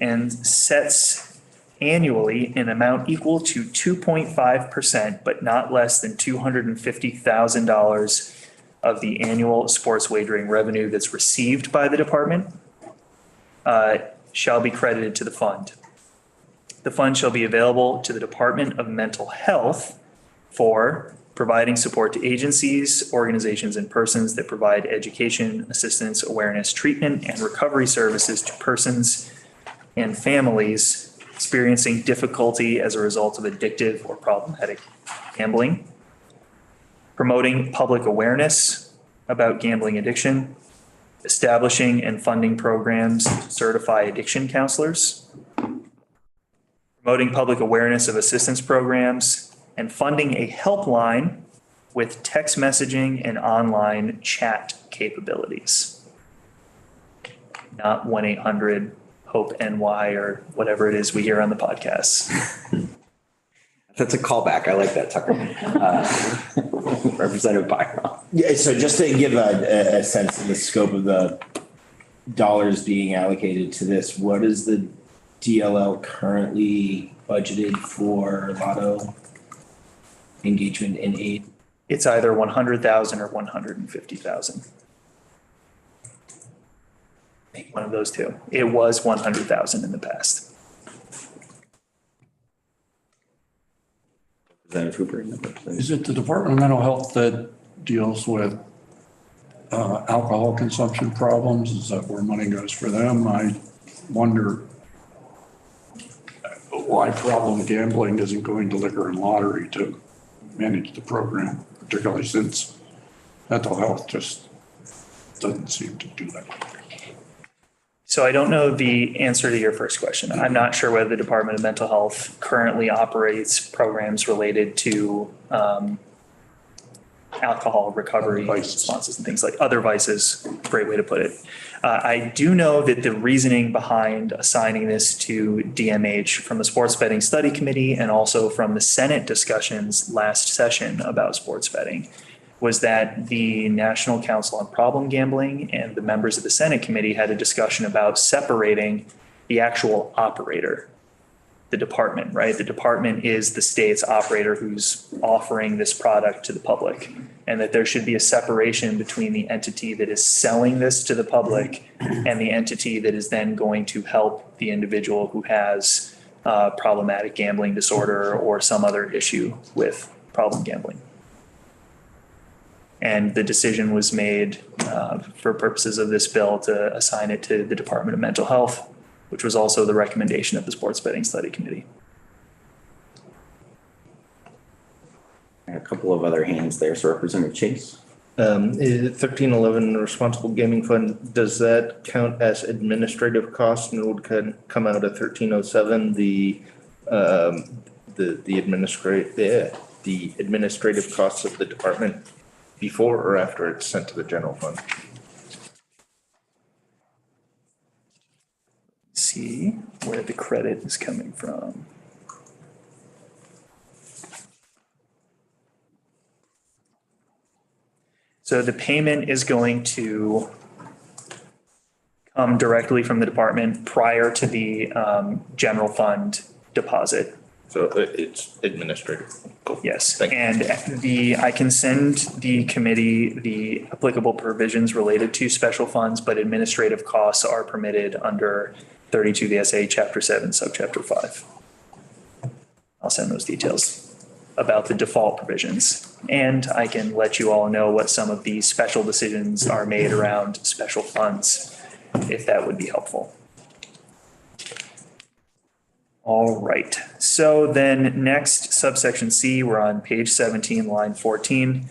and sets annually an amount equal to 2.5%, but not less than $250,000 of the annual sports wagering revenue that's received by the department shall be credited to the fund. The fund shall be available to the Department of Mental Health for providing support to agencies, organizations, and persons that provide education, assistance, awareness, treatment, and recovery services to persons and families experiencing difficulty as a result of addictive or problematic gambling, promoting public awareness about gambling addiction, establishing and funding programs to certify addiction counselors, promoting public awareness of assistance programs, and funding a helpline with text messaging and online chat capabilities. Not 1-800-HOPE-NY or whatever it is we hear on the podcasts. That's a callback. I like that, Tucker. Representative Byron. Yeah, so just to give a sense of the scope of the dollars being allocated to this, what is the DLL currently budgeted for lotto engagement in aid? It's either 100,000 or 150,000. One of those two. It was 100,000 in the past. Representative Hooper. Is it the Department of Mental Health that deals with alcohol consumption problems? Is that where money goes for them? I wonder why problem gambling isn't going to liquor and lottery to manage the program, particularly since mental health just doesn't seem to do that. So I don't know the answer to your first question. I'm not sure whether the Department of Mental Health currently operates programs related to alcohol recovery responses and things like other vices. Great way to put it. I do know that the reasoning behind assigning this to DMH from the Sports Betting Study Committee and also from the Senate discussions last session about sports betting was that the National Council on Problem Gambling and the members of the Senate committee had a discussion about separating the actual operator, the department, right? The department is the state's operator who's offering this product to the public, and that there should be a separation between the entity that is selling this to the public and the entity that is then going to help the individual who has problematic gambling disorder or some other issue with problem gambling. And the decision was made for purposes of this bill to assign it to the Department of Mental Health, which was also the recommendation of the Sports Betting Study Committee. A couple of other hands there. So Representative Chase. 1311 Responsible Gaming Fund, does that count as administrative costs and it would come out of 1307, the administrative costs of the department before or after it's sent to the general fund? See where the credit is coming from. So the payment is going to come directly from the department prior to the general fund deposit. So it's administrative. Cool. Yes, Thank you. and I can send the committee the applicable provisions related to special funds, but administrative costs are permitted under 32 VSA Chapter 7, Subchapter 5. I'll send those details about the default provisions. And I can let you all know what some of the special decisions are made around special funds, if that would be helpful. All right, so then next, subsection C, we're on page 17, line 14.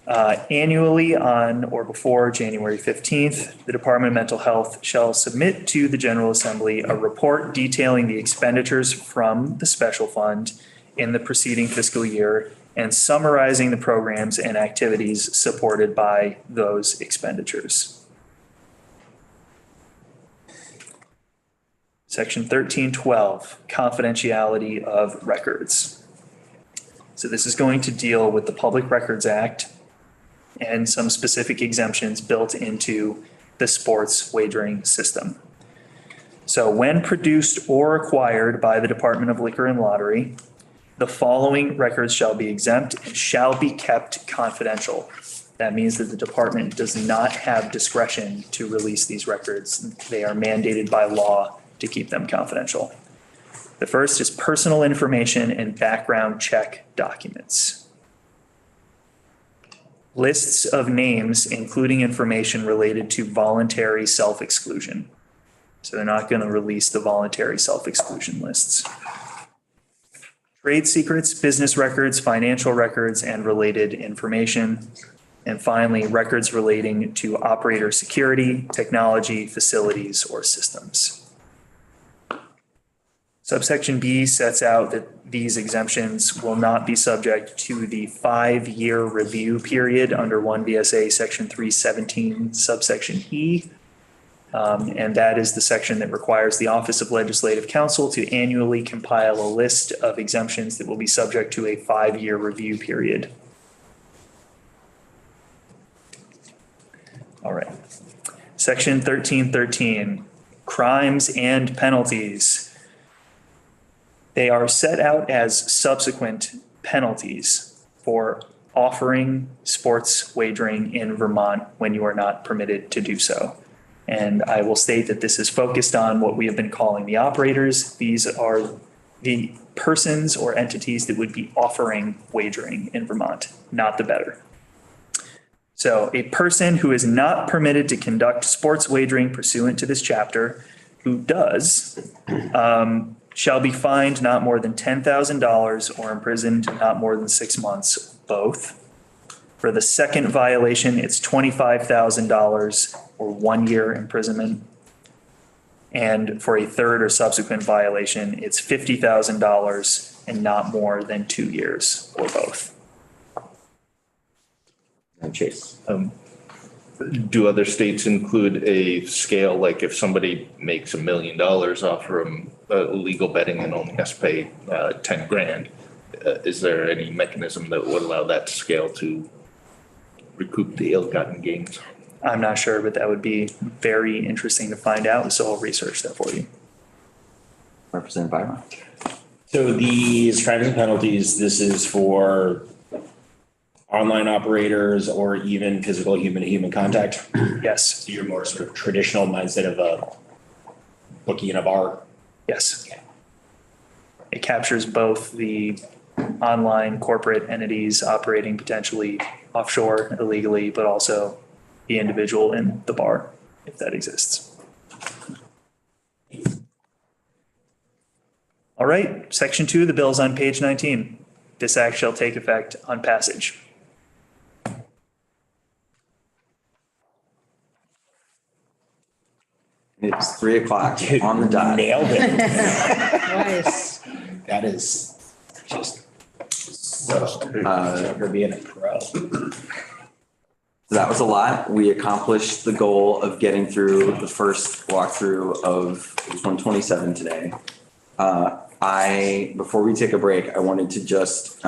Annually on or before January 15th, the Department of Mental Health shall submit to the General Assembly a report detailing the expenditures from the special fund in the preceding fiscal year and summarizing the programs and activities supported by those expenditures. Section 1312, confidentiality of records. So this is going to deal with the Public Records Act and some specific exemptions built into the sports wagering system. So when produced or acquired by the Department of Liquor and Lottery, the following records shall be exempt and shall be kept confidential. That means that the department does not have discretion to release these records. They are mandated by law to keep them confidential. The first is personal information and background check documents. Lists of names, including information related to voluntary self-exclusion. So they're not going to release the voluntary self-exclusion lists. Trade secrets, business records, financial records, and related information. And finally, records relating to operator security, technology, facilities, or systems. Subsection B sets out that these exemptions will not be subject to the 5-year review period under 1 VSA section 317 subsection E. And that is the section that requires the Office of Legislative Counsel to annually compile a list of exemptions that will be subject to a 5-year review period. All right. Section 1313, crimes and penalties. They are set out as subsequent penalties for offering sports wagering in Vermont when you are not permitted to do so. And I will state that this is focused on what we have been calling the operators. These are the persons or entities that would be offering wagering in Vermont, not the bettor. So a person who is not permitted to conduct sports wagering pursuant to this chapter, who does, shall be fined not more than $10,000 or imprisoned not more than 6 months, both. For the second violation, it's $25,000 or 1 year imprisonment. And for a third or subsequent violation, it's $50,000 and not more than 2 years or both. And Chase. Do other states include a scale, like if somebody makes $1 million off from illegal betting and only has to pay 10 grand, is there any mechanism that would allow that scale to recoup the ill-gotten gains? I'm not sure, but that would be very interesting to find out. So I'll research that for you. Representative Byron. So these crimes and penalties, this is for online operators or even physical human-to-human contact? Yes. So you're more sort of traditional mindset of a bookie in a bar? Yes. Okay. It captures both the online corporate entities operating potentially offshore illegally, but also the individual in the bar, if that exists. All right, section 2 of the bill is on page 19. This act shall take effect on passage. It's 3 o'clock on the dot. Nailed it. Nice. That is just for being a pro. So that was a lot. We accomplished the goal of getting through the first walkthrough of page 127 today. Before we take a break, I wanted to just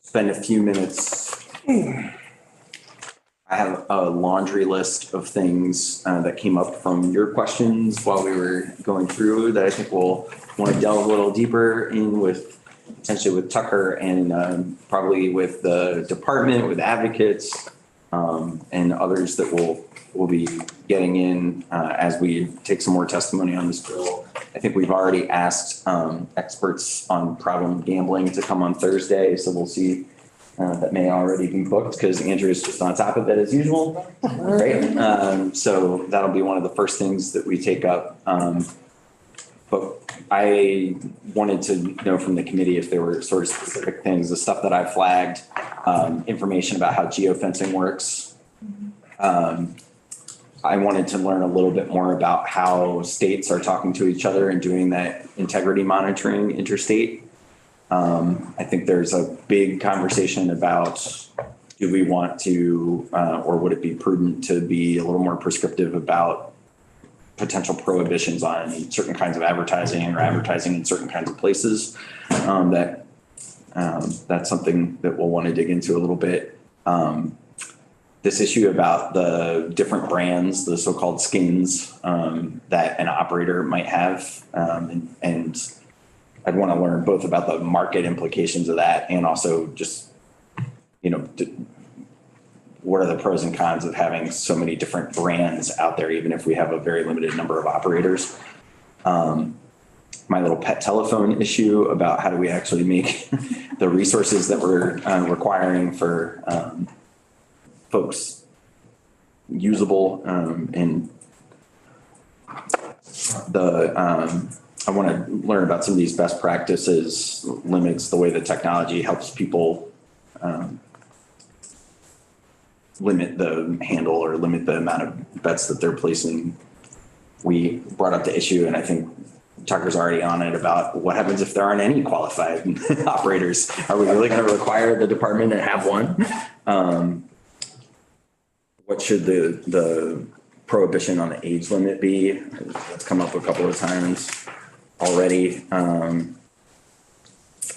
spend a few minutes I have a laundry list of things that came up from your questions while we were going through that I think we'll want to delve a little deeper in with, potentially with Tucker and probably with the department, with advocates, and others that we'll be getting in as we take some more testimony on this bill. I think we've already asked experts on problem gambling to come on Thursday, so we'll see. That may already be booked because Andrew is just on top of it as usual. Right. So that'll be one of the first things that we take up. But I wanted to know from the committee if there were sort of specific things, the stuff that I flagged, information about how geofencing works. I wanted to learn a little bit more about how states are talking to each other and doing that integrity monitoring interstate. I think there's a big conversation about, do we want to, or would it be prudent to be a little more prescriptive about potential prohibitions on certain kinds of advertising or advertising in certain kinds of places? That's something that we'll want to dig into a little bit. This issue about the different brands, the so-called skins that an operator might have, and I'd want to learn both about the market implications of that and also just, what are the pros and cons of having so many different brands out there, even if we have a very limited number of operators. My little pet telephone issue about how do we actually make the resources that we're requiring for folks usable, and I want to learn about some of these best practices, limits, the way the technology helps people limit the handle or limit the amount of bets that they're placing. We brought up the issue, and I think Tucker's already on it, about what happens if there aren't any qualified operators. Are we really going to require the department to have one? What should the prohibition on the age limit be? That's come up a couple of times already. And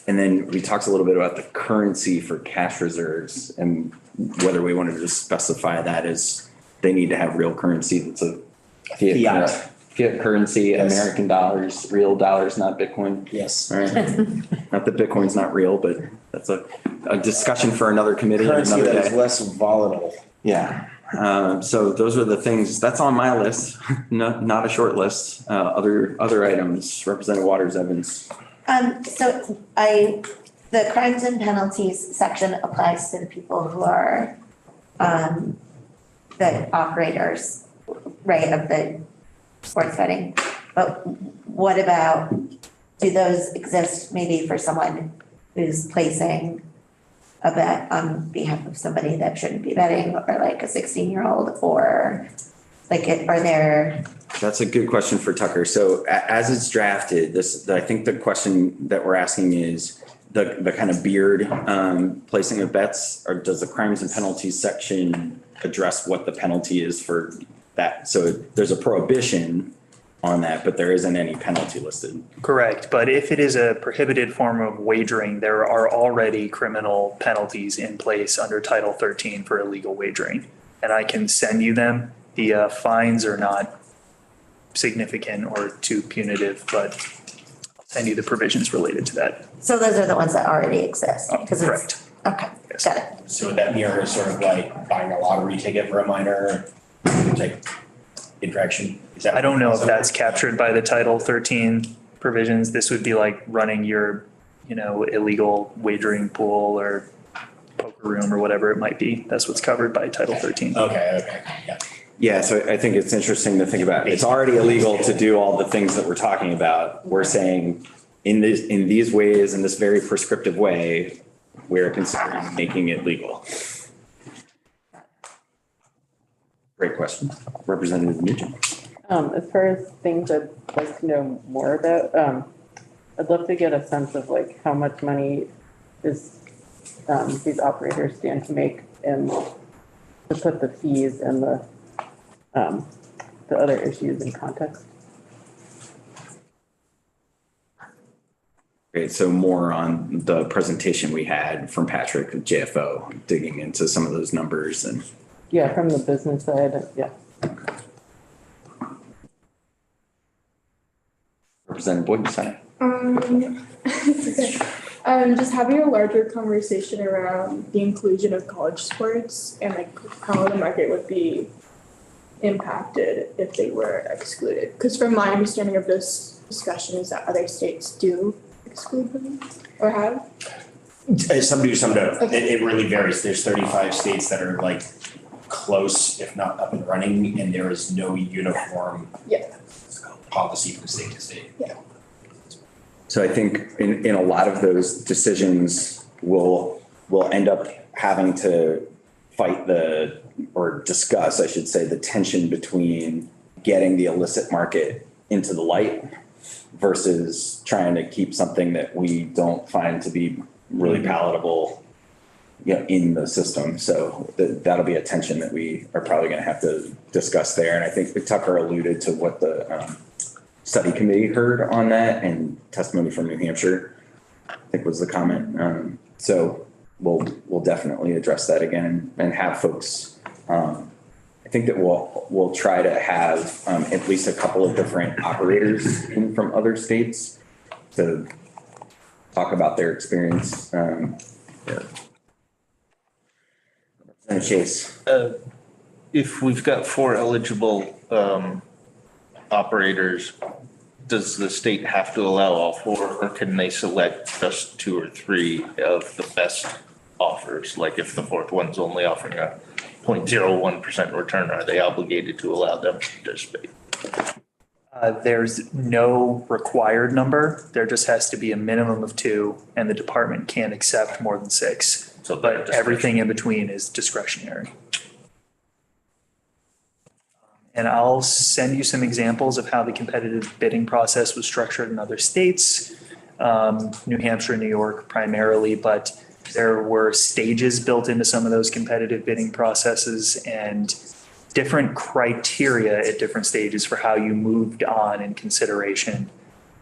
then we talked a little bit about the currency for cash reserves and whether we wanted to specify that as they need to have real currency that's a fiat currency, yes. American dollars, real dollars, not Bitcoin. Yes. All right. Not that Bitcoin's not real, but that's a discussion for another committee. Currency another that day. is less volatile. Yeah. So those are the things that's on my list, not a short list. Other items. Representative Waters Evans. So the crimes and penalties section applies to the people who are the operators, right, of the sports betting. But what about, do those exist maybe for someone who's placing a bet on behalf of somebody that shouldn't be betting, or like a 16-year-old, or like are there? That's a good question for Tucker. So as it's drafted, I think the question that we're asking is the kind of beard placing of bets, or does the crimes and penalties section address what the penalty is for that? So there's a prohibition on that, but there isn't any penalty listed. Correct. But if it is a prohibited form of wagering, there are already criminal penalties in place under Title 13 for illegal wagering. And I can send you them. The fines are not significant or too punitive, but I'll send you the provisions related to that. So those are the ones that already exist? Correct. Okay, yes. Got it. So would that mirror sort of like buying a lottery ticket for a minor type infraction? Is that? I don't know if that's captured by the Title 13 provisions. This would be like running your, illegal wagering pool or poker room or whatever it might be. That's what's covered by Title 13. Okay, yeah. Yeah, so I think it's interesting to think about. It's already illegal to do all the things that we're talking about. We're saying in these ways, in this very prescriptive way, we're considering making it legal. Great question. Representative Nugent. As far as things I'd like to know more about, I'd love to get a sense of like how much money is these operators stand to make, and to put the fees and the other issues in context. Great. So more on the presentation we had from Patrick at JFO, digging into some of those numbers and. Yeah, from the business side, yeah. Representative Boyd, sorry. It's okay. Just having a larger conversation around the inclusion of college sports and like how the market would be impacted if they were excluded. Because from my understanding of this discussion is that other states do exclude them or have. Some do, some don't. Okay. It really varies. There's 35 states that are like close, if not up and running, and there is no uniform Yeah. policy from state to state. Yeah. So I think in a lot of those decisions, we'll end up having to fight or discuss, I should say, the tension between getting the illicit market into the light versus trying to keep something that we don't find to be really palatable, in the system. So that'll be a tension that we are probably going to have to discuss there. And I think Tucker alluded to what the study committee heard on that, and testimony from New Hampshire, I think was the comment. So we'll definitely address that again and have folks. I think that we'll try to have at least a couple of different operators from other states to talk about their experience. Chase. If we've got 4 eligible operators, does the state have to allow all 4, or can they select just 2 or 3 of the best offers? Like if the 4th one's only offering a 0.01% return, are they obligated to allow them to participate? There's no required number. There just has to be a minimum of 2, and the department can't accept more than 6. So But everything in between is discretionary. And I'll send you some examples of how the competitive bidding process was structured in other states, New Hampshire, New York primarily, but there were stages built into some of those competitive bidding processes and different criteria at different stages for how you moved on in consideration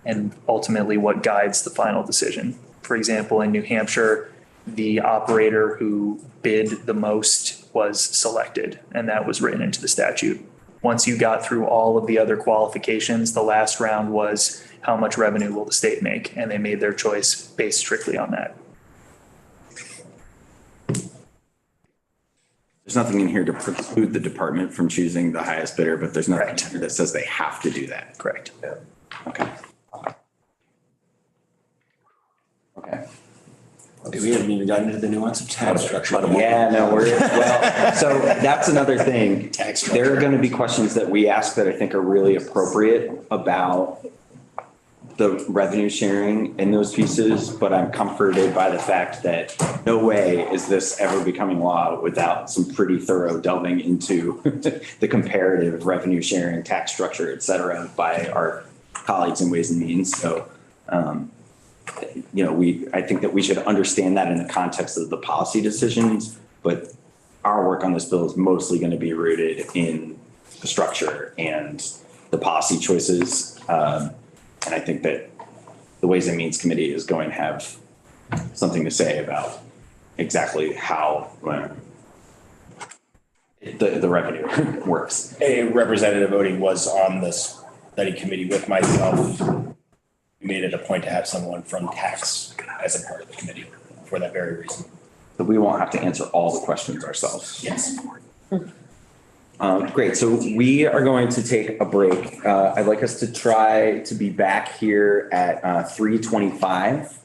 and ultimately what guides the final decision. For example, in New Hampshire, the operator who bid the most was selected, and that was written into the statute. Once you got through all of the other qualifications, the last round was how much revenue will the state make, and they made their choice based strictly on that. There's nothing in here to preclude the department from choosing the highest bidder, but there's nothing in here that says they have to do that. Correct. Okay. Okay. We haven't even gotten into the nuance of tax structure. Yeah, no, so that's another thing. Tax structure. There are going to be questions that we ask that I think are really appropriate about the revenue sharing in those pieces, but I'm comforted by the fact that no way is this ever becoming law without some pretty thorough delving into the comparative revenue sharing, tax structure, et cetera, by our colleagues in Ways and Means. So, I think that we should understand that in the context of the policy decisions, but our work on this bill is mostly going to be rooted in the structure and the policy choices. And I think that the Ways and Means Committee is going to have something to say about exactly how the revenue works. A representative voting was on this study committee with myself. We made it a point to have someone from tax as a part of the committee for that very reason. So we won't have to answer all the questions ourselves. Yes. Great. So we are going to take a break. I'd like us to try to be back here at 3:25.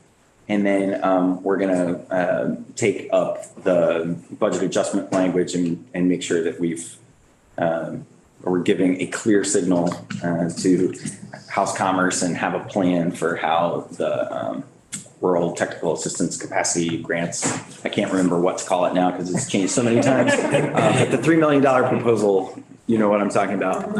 And then we're going to take up the budget adjustment language and make sure that we're giving a clear signal to House Commerce and have a plan for how the rural technical assistance capacity grants, I can't remember what to call it now because it's changed so many times, but the $3 million proposal, you know what I'm talking about.